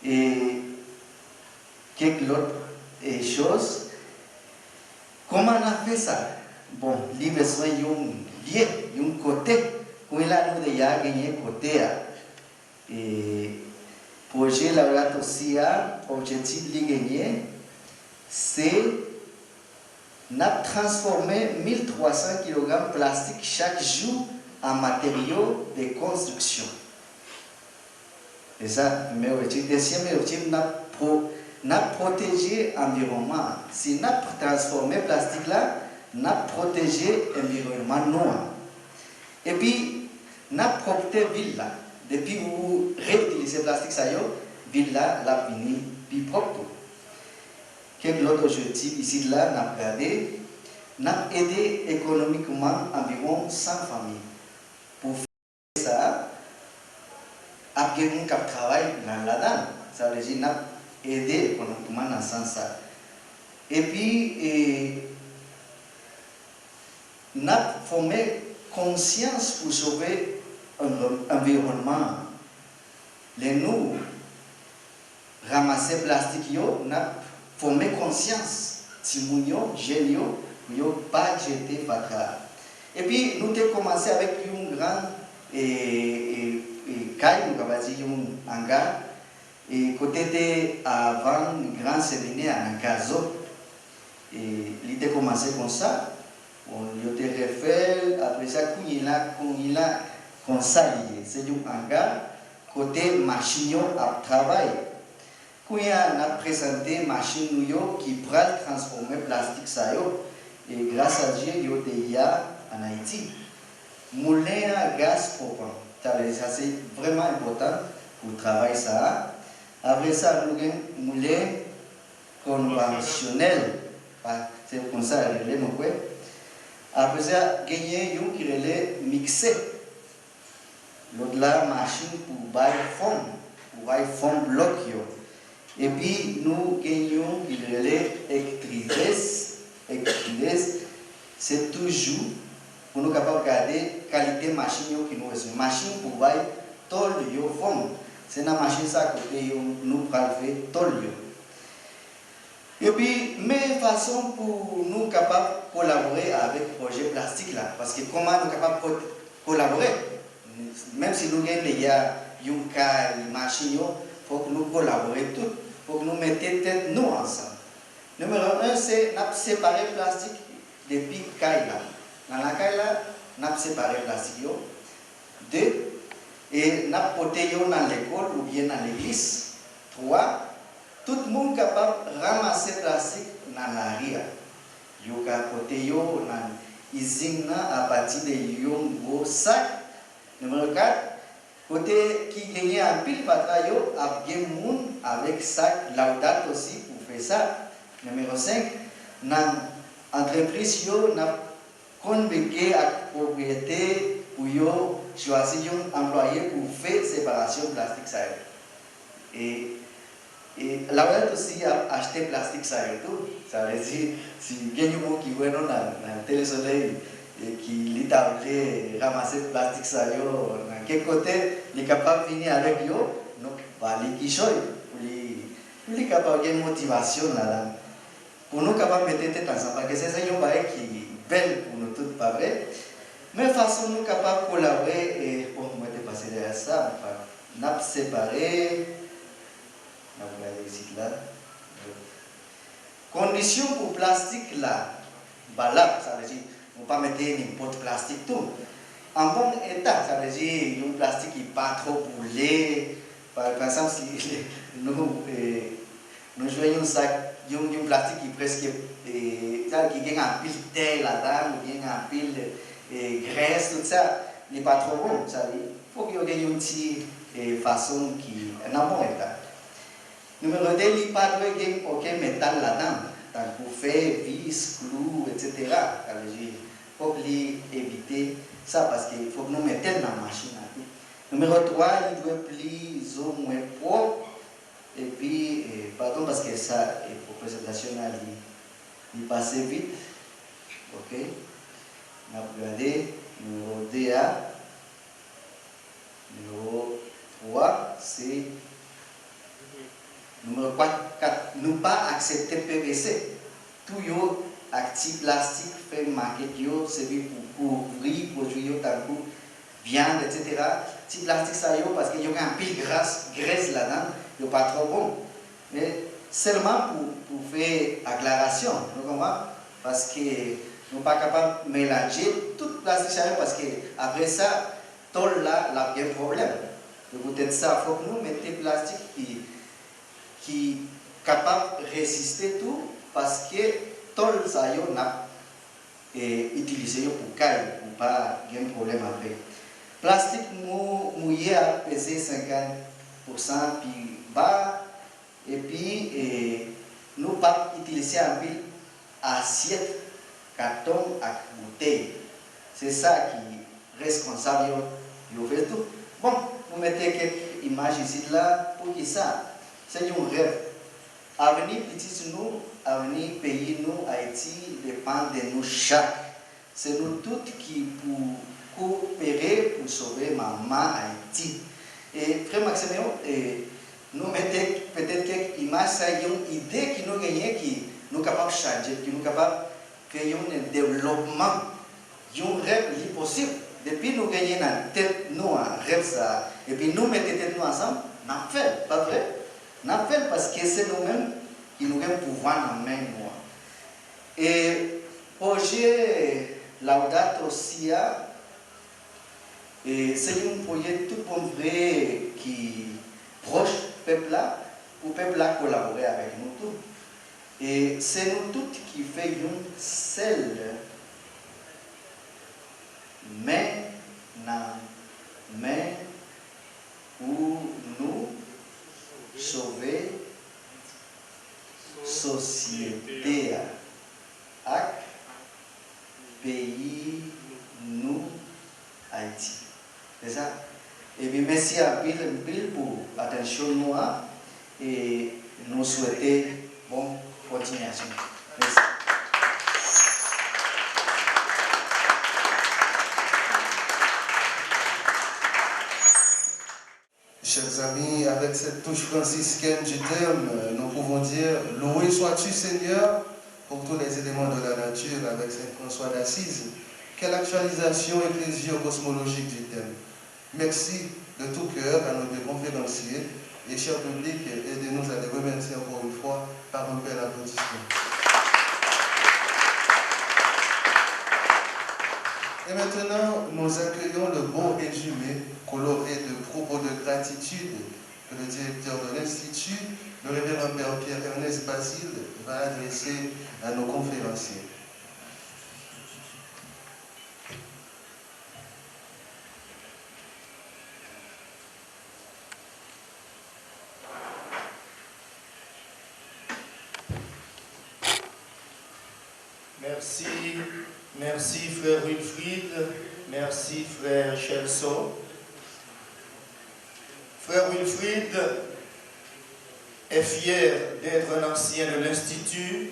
et quelques autres choses. Comment on a fait ça? Bon, il y a besoin d'un côté, où il a déjà gagné côté. Et projet là aussi, objectif de gagner, c'est de transformer 1300 kg de plastique chaque jour en matériaux de construction. Et ça, mais objectif. Deuxième objectif, nous protéger l'environnement. Si nous transformons le plastique là, nous protéger l'environnement noir. Et puis, nous protéger la ville là. Depuis que vous réutilisez le plastique, la ville là, la fini plus propre. Quel autre objectif ici là, nous avons regardé, nous avons aidé économiquement environ 100 familles. Pour faire ça, après nous avons travaillé dans la dame. Ça veut dire nous avons aidé économiquement dans ce sens. Et puis, nous avons formé conscience pour sauver l'environnement. Les nous ramasser plastique, nous avons formé conscience. Si nous avons jeté, nous n'avons pas jeté par terre. Et puis, nous avons commencé avec une grande caille, nous avons dit un hangar. Et côté avant, un grand séminaire en Caso. Et il a commencé comme ça. On a refait, après ça, il a consolidé. C'est un hangar, côté machine à travail. Quand on a présenté une machine qui peut transformer le plastique, et grâce à Dieu, il y a en Haïti. Moulin à gaz propane. Ça c'est vraiment important pour travailler ça. Après ça, nous avons un moulin conventionnel. C'est comme ça, il est après ça, gagner un qui est mixé. L'autre là, machine pour bailler forme bloc. Et puis, nous gagnons qui est électrique. C'est toujours pour nous capables de garder la qualité de machine qui nous est. Machine pour bailler tôle forme. C'est une machine ça que nous prenons faire tôle. Et puis, mais façon pour nous capables de collaborer avec le projet plastique là. Parce que comment nous sommes capables de collaborer? Même si nous avons déjà une cas, une machine, il faut que nous collaborons tous. Il faut que nous mettions tête nous ensemble. Numéro 1, c'est de séparer le plastique depuis la caille là. Dans la caille là, nous avons séparé le plastique. 2, et nous avons porté dans l'école ou bien dans l'église. 3, tout le monde est capable de ramasser le plastique dans la rue. Il y a porté dans l'usine à partir de gros sac. Numéro 4, côté qui gagne un pile patron, il y a des gens avec sac laudat aussi pour faire ça. Numéro 5, dans l'entreprise, il y a convaincu la propriété pour choisir un employé pour faire séparation plastique. Et Et la verdade aussi a acheté plastique ça et tout. Ça veut dire, si il y a des gens qui voient dans le télésoleil et qui ont ramasser le plastique ça, dans quel côté il est capable de venir avec eux, donc les qui choisissent, pour les capables de motivation là. Pour nous capables de mettre tête ensemble, parce que c'est un bail qui est belle pour nous tous, pas vrai? Mais façon nous capables de collaborer et pour moi de passer derrière ça, on a séparé. On va regarder ici là. Condition pour plastique là, bah là, ça veut dire, on ne peut pas mettre n'importe plastique tout. En bon état, ça veut dire un plastique qui n'est pas trop brûlé. Par exemple, si nous jouons un sac, un plastique qui est presque, qui a un pile de terre là-dedans, ou bien un pile de graisse, tout ça, il n'est pas trop bon. Ça veut dire, il faut qu'il y ait une petite façon qui est en bon état. Numéro 2, il n'y a pas aucun métal là-dedans, pour faire vis, clous, etc. Il faut éviter ça parce qu'il faut que nous mettions dans la machine. Numéro 3, il doit plus ou moins propre. Et puis, pardon parce que ça, pour présentation, il passe vite. Ok. On a regardé. Numéro 2, numéro 3, c'est. Numéro 4, ne pas accepter PVC. Tout yo actif plastique fait marquer yo, c'est pour couvrir produit tant que viande, etc. Si plastique ça yo parce qu'il y a un pile graisse là-dedans, il n'est pas trop bon. Mais seulement pour faire acclaration, vous comprenez? Parce que nous ne sommes pas capables de mélanger tout plastique ça yo parce que après ça, tout là, il y a un problème. Peut-être ça, il faut que nous mettions plastique qui est capable de résister tout parce que tout ça y a utilisé pour caille, pour pas avoir un problème après. Plastique mouillé a pesé 50% puis bas et puis nous pas utiliser un peu assiette, carton et bouteille. C'est ça qui est responsable de faire tout. Bon, vous mettez quelques images ici là pour qui ça. C'est un rêve. Avenir petit nous, avenir pays nous, Haïti dépend de nous chaque. C'est nous tous qui pour coopérer pour sauver maman Haïti. Et frère Maximilien, nous mettons peut-être quelques images, ça y a une idée qui nous gagne, qui nous capables de changer, qui nous capables de créer un développement, un rêve possible. Depuis nous gagnons dans tête nous un rêve ça, et puis nous mettons tête nous ensemble, on a fait, pas vrai? On a fait parce que c'est nous-mêmes qui nous avons pouvoir dans la main. Et projet Laudato Si, c'est un projet tout bon vrai qui proche peuple là, pour peuple là collaborer avec nous tous. Et c'est nous tous qui faisons seul, mais pour nous sauver société ak pays nous Haïti. C'est ça. Et bien merci à Bill pour l'attention nous et nous souhaiter bonne continuation. Merci. Chers amis, avec cette touche franciscaine du terme, nous pouvons dire « Loué sois-tu Seigneur pour tous les éléments de la nature avec Saint François d'Assise ». Quelle actualisation ecclésio-cosmologique du thème. Merci de tout cœur à nos deux conférenciers et chers publics, aidez-nous à les remercier encore une fois par un bel applaudissement. Et maintenant, nous accueillons le bon résumé coloré de propos de gratitude que le directeur de l'Institut, le révérend Père Pierre-Ernest Basile, va adresser à nos conférenciers. Merci frère Wilfried, merci frère Chelso. Frère Wilfried, est fier d'être un ancien de l'Institut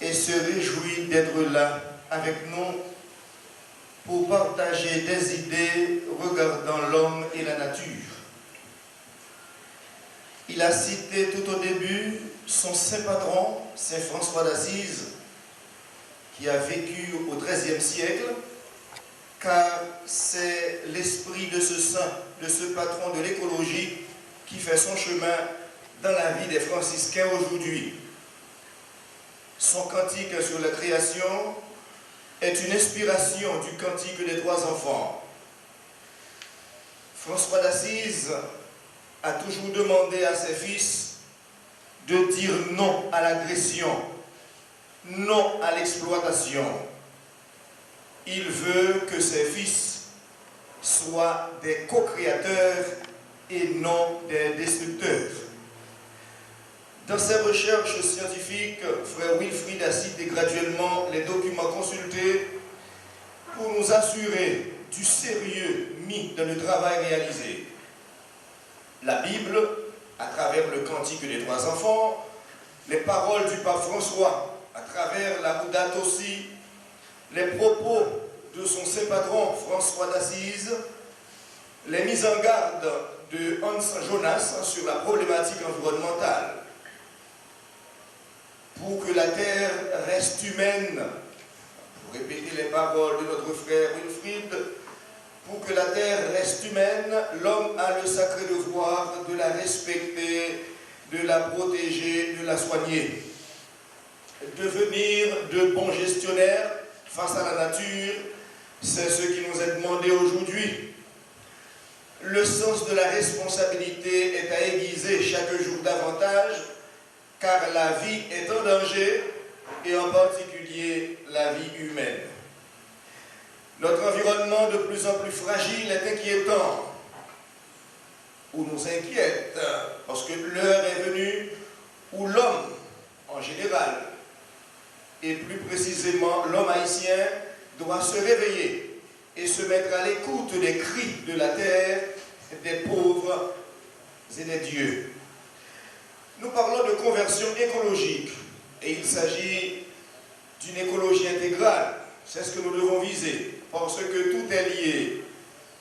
et se réjouit d'être là avec nous pour partager des idées regardant l'homme et la nature. Il a cité tout au début son saint patron, saint François d'Assise, qui a vécu au XIIIe siècle, car c'est l'esprit de ce saint, de ce patron de l'écologie, qui fait son chemin dans la vie des franciscains aujourd'hui. Son cantique sur la création est une inspiration du cantique des trois enfants. François d'Assise a toujours demandé à ses fils de dire non à l'agression, non à l'exploitation. Il veut que ses fils soient des co-créateurs et non des destructeurs. Dans ses recherches scientifiques, frère Wilfried a cité graduellement les documents consultés pour nous assurer du sérieux mis dans le travail réalisé. La Bible, à travers le cantique des trois enfants, les paroles du pape François, à travers la Laudato Si, les propos de son saint patron François d'Assise, les mises en garde de Hans Jonas sur la problématique environnementale. Pour que la terre reste humaine, pour répéter les paroles de notre frère Wilfried, pour que la terre reste humaine, l'homme a le sacré devoir de la respecter, de la protéger, de la soigner. Devenir de bons gestionnaires face à la nature, c'est ce qui nous est demandé aujourd'hui. Le sens de la responsabilité est à aiguiser chaque jour davantage, car la vie est en danger, et en particulier la vie humaine. Notre environnement de plus en plus fragile est inquiétant, ou nous inquiète, parce que l'heure est venue où l'homme, en général, et plus précisément l'homme haïtien, doit se réveiller et se mettre à l'écoute des cris de la terre, des pauvres et des dieux. Nous parlons de conversion écologique, et il s'agit d'une écologie intégrale. C'est ce que nous devons viser, parce que tout est lié.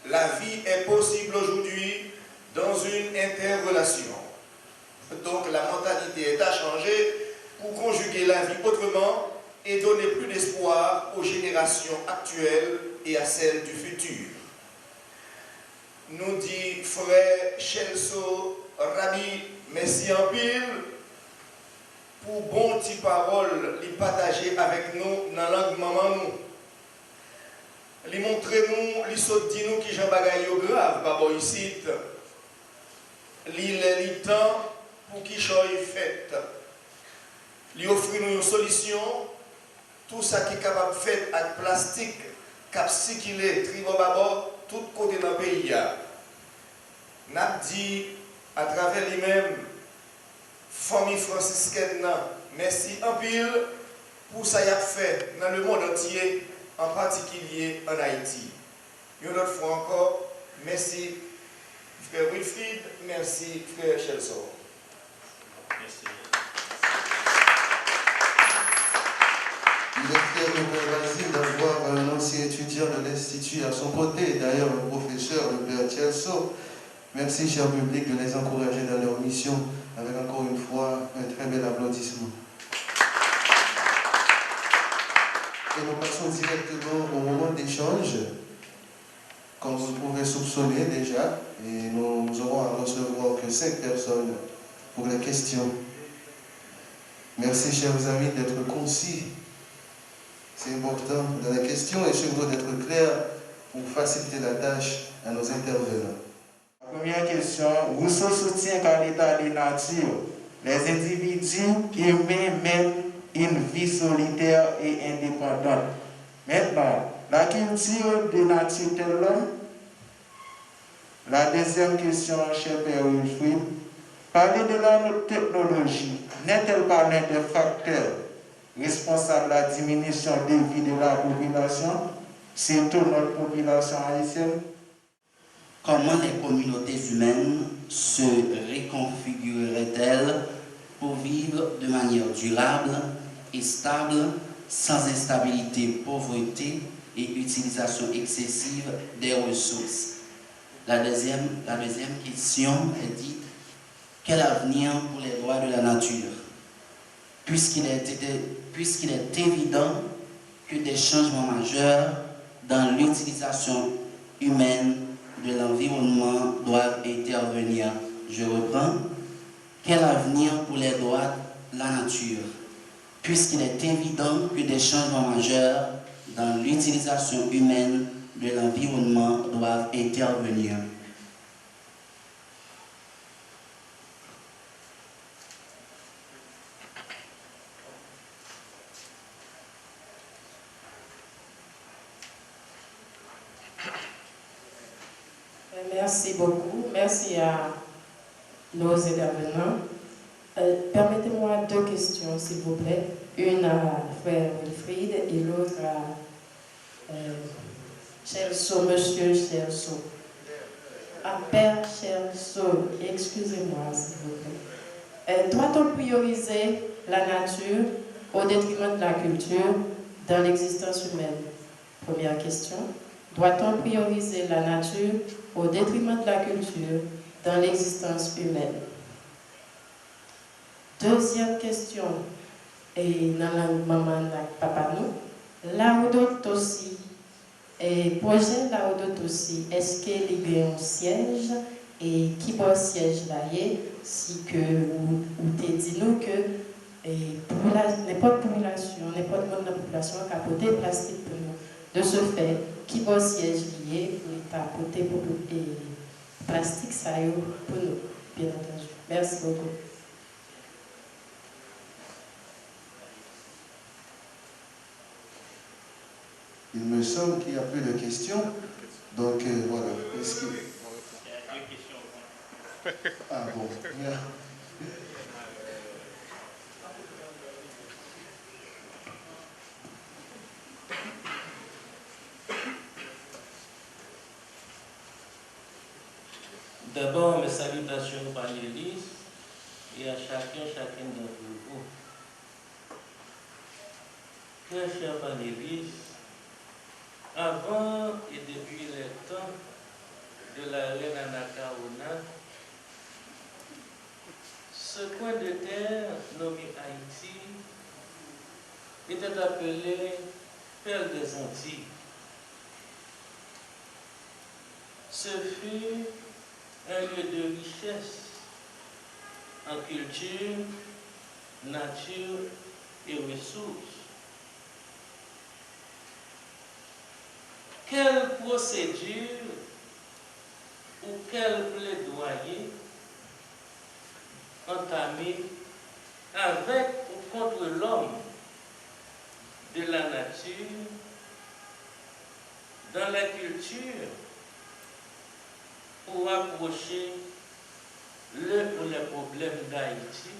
La vie est possible aujourd'hui dans une interrelation. Donc la mentalité est à changer pour conjuguer la vie autrement et donner plus d'espoir aux générations actuelles et à celles du futur. Nous dit frère Chelso Rabi, merci en pile pour bon petit parole, les partager avec nous dans la langue maman nous. Les montrer nous, les sauter nous qui j'en bagaille grave, babo ici. Les temps pour qui choix fait. Lui offrir nous une solution, tout ça qui est capable de faire avec plastique, cap circuler, tribo babo, tout côté dans le pays. N'a dit à travers lui-même, famille franciscaine, merci en pile pour ça qu'il a fait dans le monde entier, en particulier en Haïti. Une autre fois encore, merci frère Wilfried, merci frère Chelso. Merci. Il est fier de frère Basile d'avoir un ancien étudiant de l'Institut à son côté, d'ailleurs un professeur, le père Chelso. Merci, cher public, de les encourager dans leur mission, avec encore une fois un très bel applaudissement. Et nous passons directement au moment d'échange, comme vous pouvez soupçonner déjà, et nous aurons à recevoir que 5 personnes pour les questions. Merci, chers amis, d'être concis. C'est important dans les questions et surtout d'être clair pour faciliter la tâche à nos intervenants. Première question, Rousseau soutient qu'à l'état de nature, les individus qui mènent une vie solitaire et indépendante. Maintenant, la culture de nature tel l'homme. La deuxième question, cher Père Wilfried, parler de la technologie n'est-elle pas l'un des facteurs responsables de la diminution des vies de la population, surtout notre population haïtienne? comment les communautés humaines se reconfigureraient-elles pour vivre de manière durable et stable, sans instabilité, pauvreté et utilisation excessive des ressources. La deuxième question est dite: quel avenir pour les droits de la nature? Puisqu'il est évident que des changements majeurs dans l'utilisation humaine de l'environnement doivent intervenir. Je reprends. Quel avenir pour les droits de la nature? Puisqu'il est évident que des changements majeurs dans l'utilisation humaine de l'environnement doivent intervenir. Merci beaucoup. Merci à nos intervenants. Permettez-moi 2 questions, s'il vous plaît. Une à frère Wilfried et l'autre à Chelso, monsieur Chelso. À Père Chelso, excusez-moi, s'il vous plaît. Doit-on prioriser la nature au détriment de la culture dans l'existence humaine? Première question. Doit-on prioriser la nature au détriment de la culture dans l'existence humaine? Deuxième question, et dans la maman papa nous, Laudato Tossi, et projet Laudato Tossi, est-ce qu'il y a un siège et qui peut siège là, si que ou te dit nous que n'importe population, n'importe monde de la population a capoté plastique pour nous. De ce fait, qui va siège lié pour l'apporter pour plastique ça pour nous, bien entendu. Merci beaucoup. Il me semble qu'il n'y a plus de questions. Donc voilà. Est-ce que... Il y a 2 questions. Ah bon. Bien. D'abord, mes salutations aux panélistes et à chacune d'entre vous. Très chers panélistes, avant et depuis les temps de la reine Anacaona, ce coin de terre nommé Haïti était appelé Perle des Antilles. Ce fut un lieu de richesse en culture, nature et ressources. Quelle procédure ou quel plaidoyer entamé avec ou contre l'homme de la nature dans la culture pour approcher le ou les problèmes d'Haïti,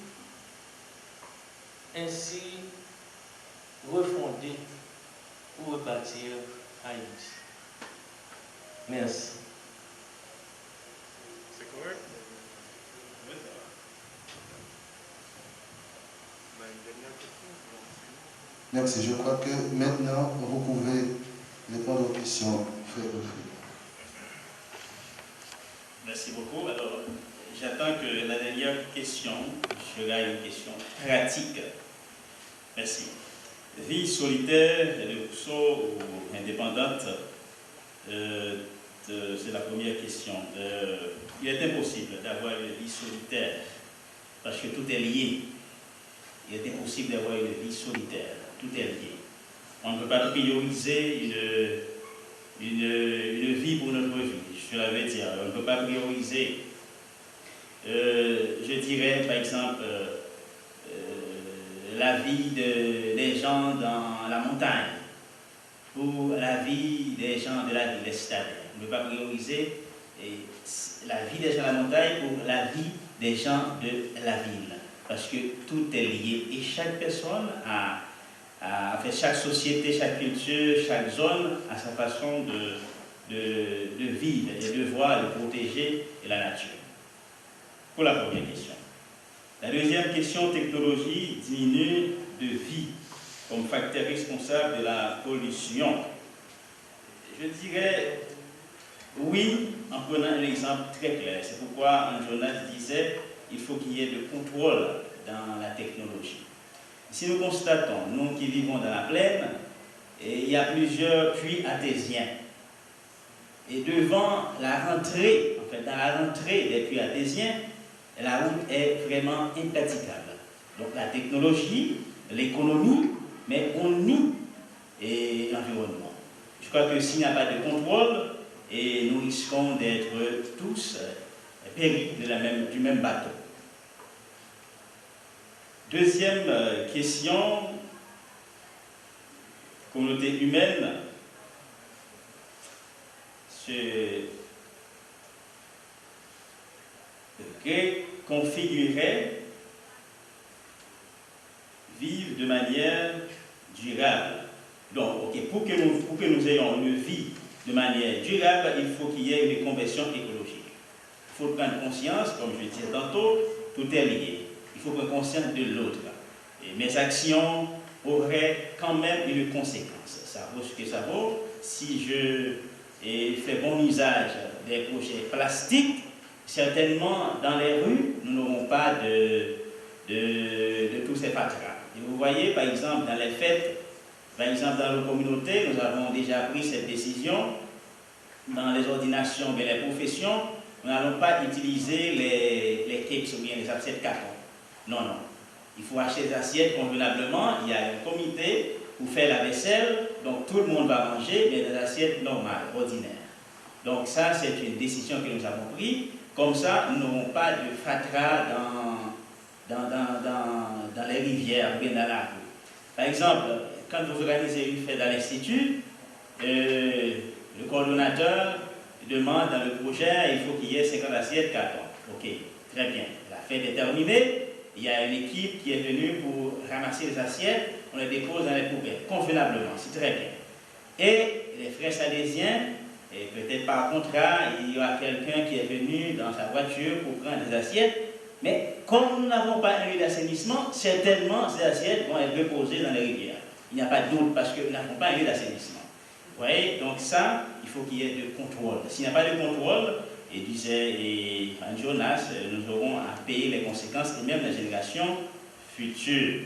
ainsi refonder ou rebâtir Haïti. Merci. C'est correct? Merci. Je crois que maintenant, vous pouvez répondre aux questions, frère Wilfried. Merci beaucoup. Alors, j'attends que la dernière question sera une question pratique. Merci. Vie solitaire de Rousseau ou indépendante, c'est la première question. Il est impossible d'avoir une vie solitaire parce que tout est lié. Il est impossible d'avoir une vie solitaire. Tout est lié. On ne peut pas prioriser une vie pour notre vie. Je l'avais dit, on ne peut pas prioriser. Je dirais, par exemple, la vie des gens dans la montagne ou la vie des gens de la ville, des citadins. On ne peut pas prioriser la vie des gens de la montagne pour la vie des gens de la ville. Parce que tout est lié et chaque personne chaque société, chaque culture, chaque zone a sa façon de de vivre et de voir, de protéger la nature. Pour la première question. La deuxième question, technologie diminue de vie comme facteur responsable de la pollution. Je dirais oui, en prenant un exemple très clair. C'est pourquoi un journaliste disait qu'il faut qu'il y ait de contrôle dans la technologie. Si nous constatons, nous qui vivons dans la plaine, il y a plusieurs puits artésiens. Et devant la rentrée, en fait, dans la rentrée des puits artésiens, la route est vraiment impraticable. Donc la technologie, l'économie, mais on nie l'environnement. Je crois que s'il n'y a pas de contrôle, nous risquons d'être tous péris du même bateau. Deuxième question, communauté humaine, se reconfigurer, vivre de manière durable. Donc, pour que nous ayons une vie de manière durable, il faut qu'il y ait une conversion écologique. Il faut prendre conscience, comme je disais tantôt, tout est lié. Il faut prendre conscience de l'autre. Et mes actions auraient quand même une conséquence. Ça vaut ce que ça vaut. Si je fais bon usage des projets plastiques, certainement dans les rues, nous n'aurons pas de tous ces fatras. Et vous voyez, par exemple, dans les fêtes, par exemple, dans nos communautés, nous avons déjà pris cette décision. Dans les ordinations et les professions, nous n'allons pas utiliser les cakes ou bien les assiettes carton. Non, non. Il faut acheter des assiettes convenablement. Il y a un comité pour faire la vaisselle. Donc, tout le monde va manger, mais des assiettes normales, ordinaires. Donc, ça, c'est une décision que nous avons prise. Comme ça, nous n'aurons pas de fatras dans les rivières ou bien dans la rue. Par exemple, quand vous organisez une fête à l'Institut, le coordonnateur demande dans le projet, il faut qu'il y ait 50 assiettes carton. Ok, très bien. La fête est terminée, il y a une équipe qui est venue pour ramasser les assiettes, on les dépose dans les poubelles, convenablement, c'est très bien. Et les frères salésiens, et peut-être par contrat, il y aura quelqu'un qui est venu dans sa voiture pour prendre des assiettes, mais comme nous n'avons pas un lieu d'assainissement, certainement ces assiettes vont être déposées dans les rivières. Il n'y a pas de doute parce que nous n'avons pas un lieu d'assainissement. Vous voyez, donc ça, il faut qu'il y ait de contrôle. S'il n'y a pas de contrôle, et disait Jonas, nous aurons à payer les conséquences et même les générations futures.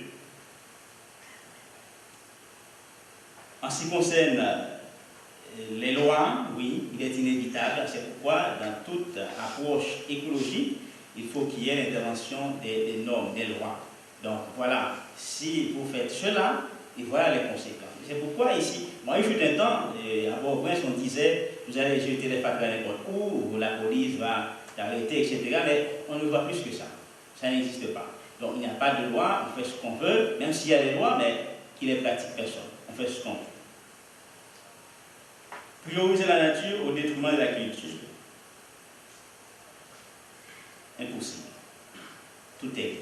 En ce qui concerne les lois, oui, il est inévitable. C'est pourquoi, dans toute approche écologique, il faut qu'il y ait l'intervention des normes, des lois. Donc voilà, si vous faites cela, et voilà les conséquences. C'est pourquoi ici, moi, il fut un temps, à Port-au-Prince, on disait, vous allez jeter les fatras n'importe où, la police va t'arrêter, etc. Mais on ne voit plus que ça. Ça n'existe pas. Donc il n'y a pas de loi, on fait ce qu'on veut, même s'il y a des lois, mais qui les pratique personne. On fait ce qu'on veut. Prioriser la nature au détriment de la culture. Impossible. Tout est lié.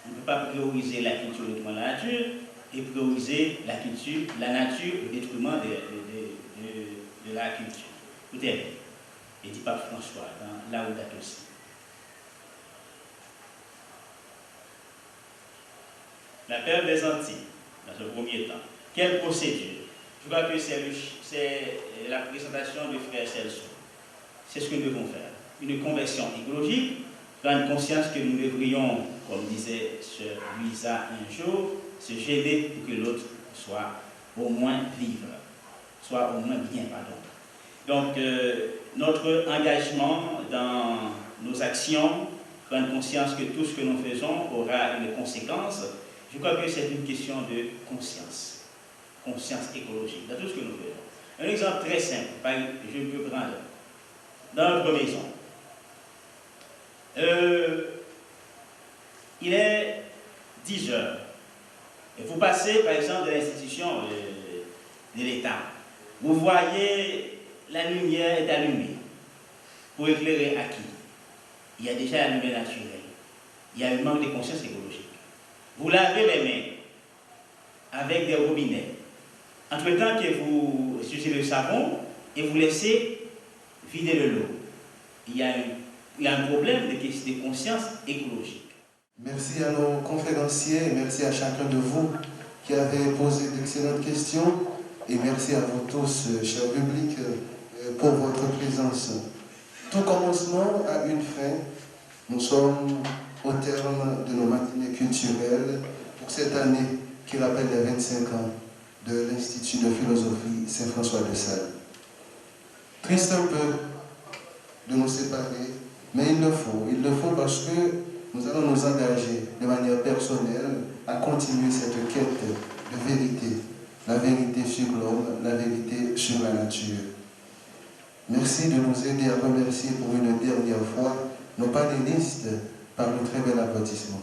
On ne peut pas prioriser la culture au détriment de la nature et prioriser la nature au détriment de la culture. Tout est lié. Et dit Pape François dans La Laudato Si. La perte des Antilles, dans ce premier temps. Quelle procédure? Je crois que c'est la présentation du frère Celso. C'est ce que nous devons faire. Une conversion écologique, prendre conscience que nous devrions, comme disait Sœur Louisa un jour, se gêner pour que l'autre soit au moins vivre, soit au moins bien, pardon. Donc, notre engagement dans nos actions, prendre conscience que tout ce que nous faisons aura une conséquence, je crois que c'est une question de conscience écologique, dans tout ce que nous faisons. Un exemple très simple, je peux prendre dans notre maison. Il est 10 heures. Et vous passez, par exemple, de l'institution de l'État. Vous voyez la lumière est allumée pour éclairer à qui? Il y a déjà la lumière naturelle. Il y a un manque de conscience écologique. Vous lavez les mains avec des robinets. Entre-temps que vous utilisez le savon, et vous laissez vider le lot. Il y a un problème de conscience écologique. Merci à nos conférenciers, merci à chacun de vous qui avez posé d'excellentes questions et merci à vous tous, cher public, pour votre présence. Tout commencement a une fin. Nous sommes au terme de nos matinées culturelles pour cette année qui rappelle les 25 ans de l'Institut de philosophie Saint-François de Sales. Triste un peu de nous séparer, mais il le faut parce que nous allons nous engager de manière personnelle à continuer cette quête de vérité, la vérité sur l'homme, la vérité sur la nature. Merci de nous aider à remercier pour une dernière fois nos panélistes par le très bel applaudissement.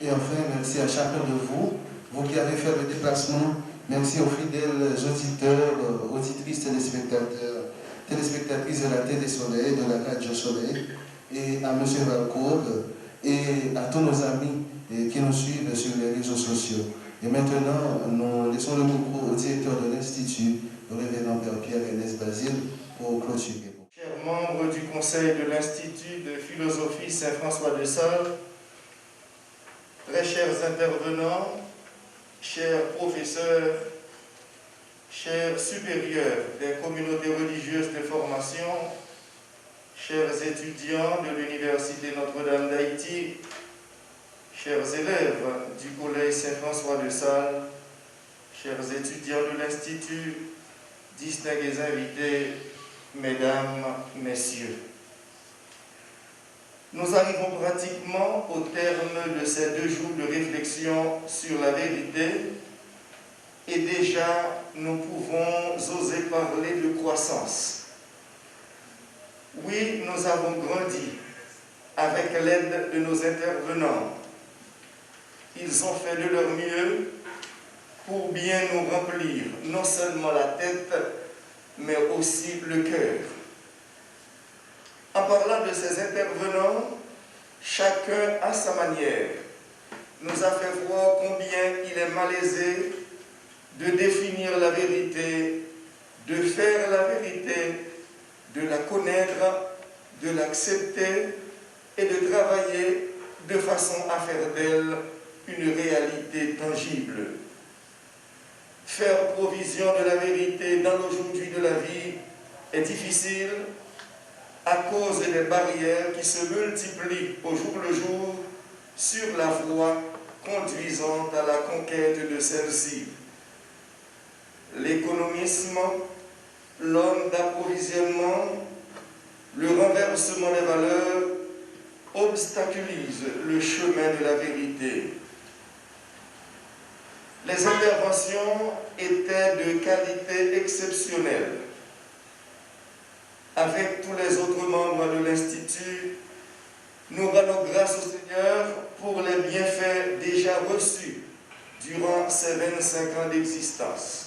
Et enfin, merci à chacun de vous, vous qui avez fait le déplacement. Merci aux fidèles auditeurs, auditrices, téléspectateurs, téléspectatrices de la Télé Soleil, de la Radio Soleil, et à M. Valcourt, et à tous nos amis qui nous suivent sur les réseaux sociaux. Et maintenant, nous laissons le micro au directeur de l'Institut, le révérend Père Pierre-Ernest Basile, pour clôturer. Chers membres du Conseil de l'Institut de philosophie Saint-François de Sales, très chers intervenants, chers professeurs, chers supérieurs des communautés religieuses de formation, chers étudiants de l'Université Notre-Dame d'Haïti, chers élèves du Collège Saint-François de Sales, chers étudiants de l'Institut, distingués invités, mesdames, messieurs. Nous arrivons pratiquement au terme de ces 2 jours de réflexion sur la vérité et déjà nous pouvons oser parler de croissance. Oui, nous avons grandi avec l'aide de nos intervenants. Ils ont fait de leur mieux pour bien nous remplir non seulement la tête, mais aussi le cœur. En parlant de ces intervenants, chacun à sa manière nous a fait voir combien il est malaisé de définir la vérité, de faire la vérité, de la connaître, de l'accepter et de travailler de façon à faire d'elle une réalité tangible. Faire provision de la vérité dans l'aujourd'hui de la vie est difficile à cause des barrières qui se multiplient au jour le jour sur la voie conduisant à la conquête de celle-ci. L'économisme, l'homme d'approvisionnement, le renversement des valeurs obstaculisent le chemin de la vérité. Les interventions étaient de qualité exceptionnelle. Avec tous les autres membres de l'Institut, nous rendons grâce au Seigneur pour les bienfaits déjà reçus durant ces 25 ans d'existence.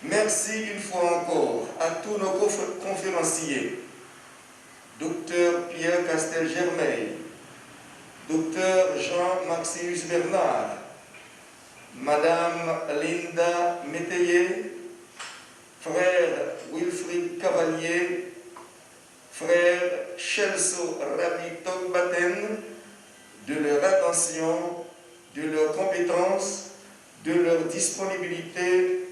Merci une fois encore à tous nos conférenciers, Dr Pierre Castel-Germain, Dr Jean-Maximus Bernard, Madame Linda Métayer, Frère Wilfried Cavalier, Frère Chelso Rabi Togbaten, de leur attention, de leur compétence, de leur disponibilité,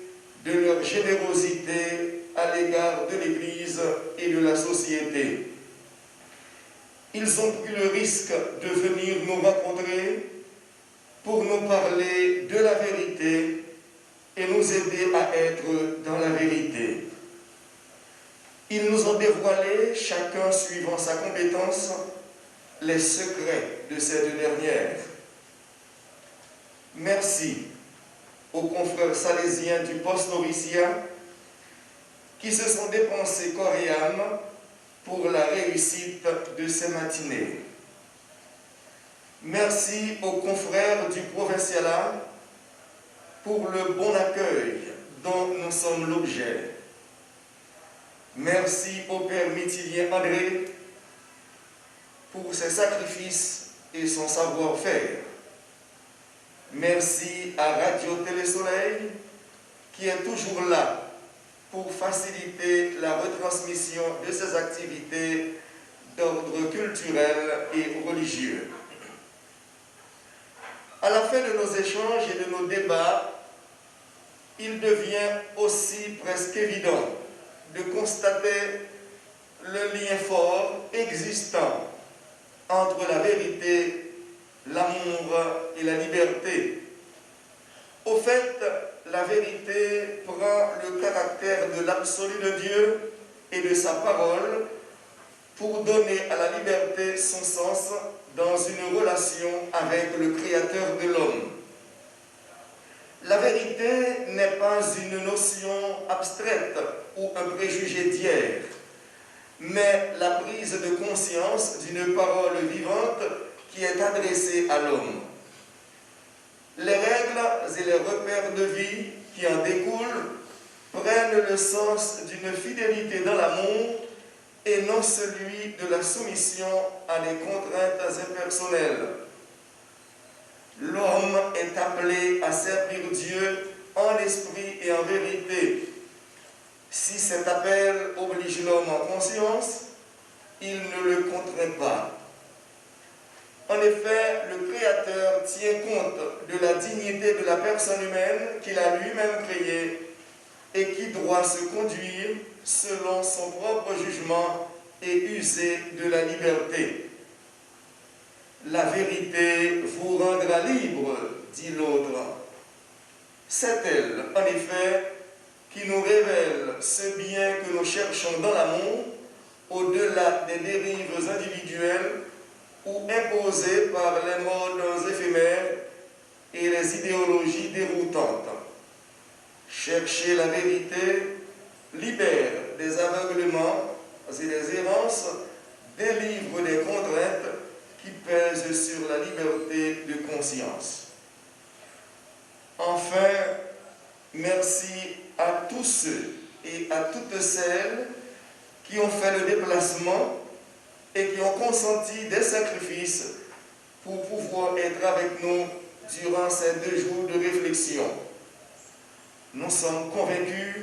de leur générosité à l'égard de l'Église et de la société. Ils ont pris le risque de venir nous rencontrer pour nous parler de la vérité et nous aider à être dans la vérité. Ils nous ont dévoilé, chacun suivant sa compétence, les secrets de cette dernière. Merci aux confrères salésiens du post-noviciat qui se sont dépensés corps et âme pour la réussite de ces matinées. Merci aux confrères du provincialat pour le bon accueil dont nous sommes l'objet. Merci au Père Métilien André pour ses sacrifices et son savoir-faire. Merci à Radio Télé Soleil qui est toujours là pour faciliter la retransmission de ces activités d'ordre culturel et religieux. À la fin de nos échanges et de nos débats, il devient aussi presque évident de constater le lien fort existant entre la vérité, l'amour et la liberté. Au fait, la vérité prend le caractère de l'absolu de Dieu et de sa parole pour donner à la liberté son sens dans une relation avec le Créateur de l'homme. La vérité n'est pas une notion abstraite ou un préjugé d'hier, mais la prise de conscience d'une parole vivante qui est adressée à l'homme. Les règles et les repères de vie qui en découlent prennent le sens d'une fidélité dans l'amour et non celui de la soumission à des contraintes impersonnelles. L'homme est appelé à servir Dieu en esprit et en vérité. Si cet appel oblige l'homme en conscience, il ne le contraint pas. En effet, le Créateur tient compte de la dignité de la personne humaine qu'il a lui-même créée et qui doit se conduire selon son propre jugement et user de la liberté. La vérité vous rendra libre, dit l'autre. C'est elle, en effet, qui nous révèle ce bien que nous cherchons dans l'amour, au-delà des dérives individuelles ou imposées par les modes éphémères et les idéologies déroutantes. Chercher la vérité libère des aveuglements et des errances, délivre des contraintes qui pèsent sur la liberté de conscience. Enfin, merci à tous ceux et à toutes celles qui ont fait le déplacement et qui ont consenti des sacrifices pour pouvoir être avec nous durant ces 2 jours de réflexion. Nous sommes convaincus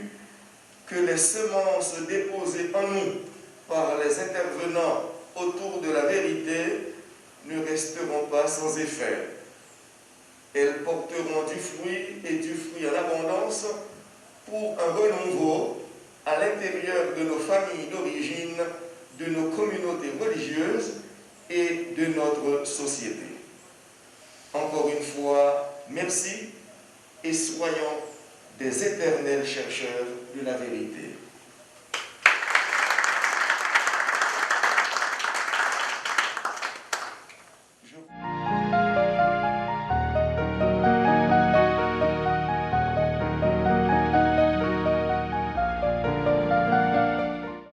que les semences déposées en nous par les intervenants autour de la vérité ne resteront pas sans effet. Elles porteront du fruit et du fruit en abondance pour un renouveau à l'intérieur de nos familles d'origine, de nos communautés religieuses et de notre société. Encore une fois, merci et soyons des éternels chercheurs de la vérité.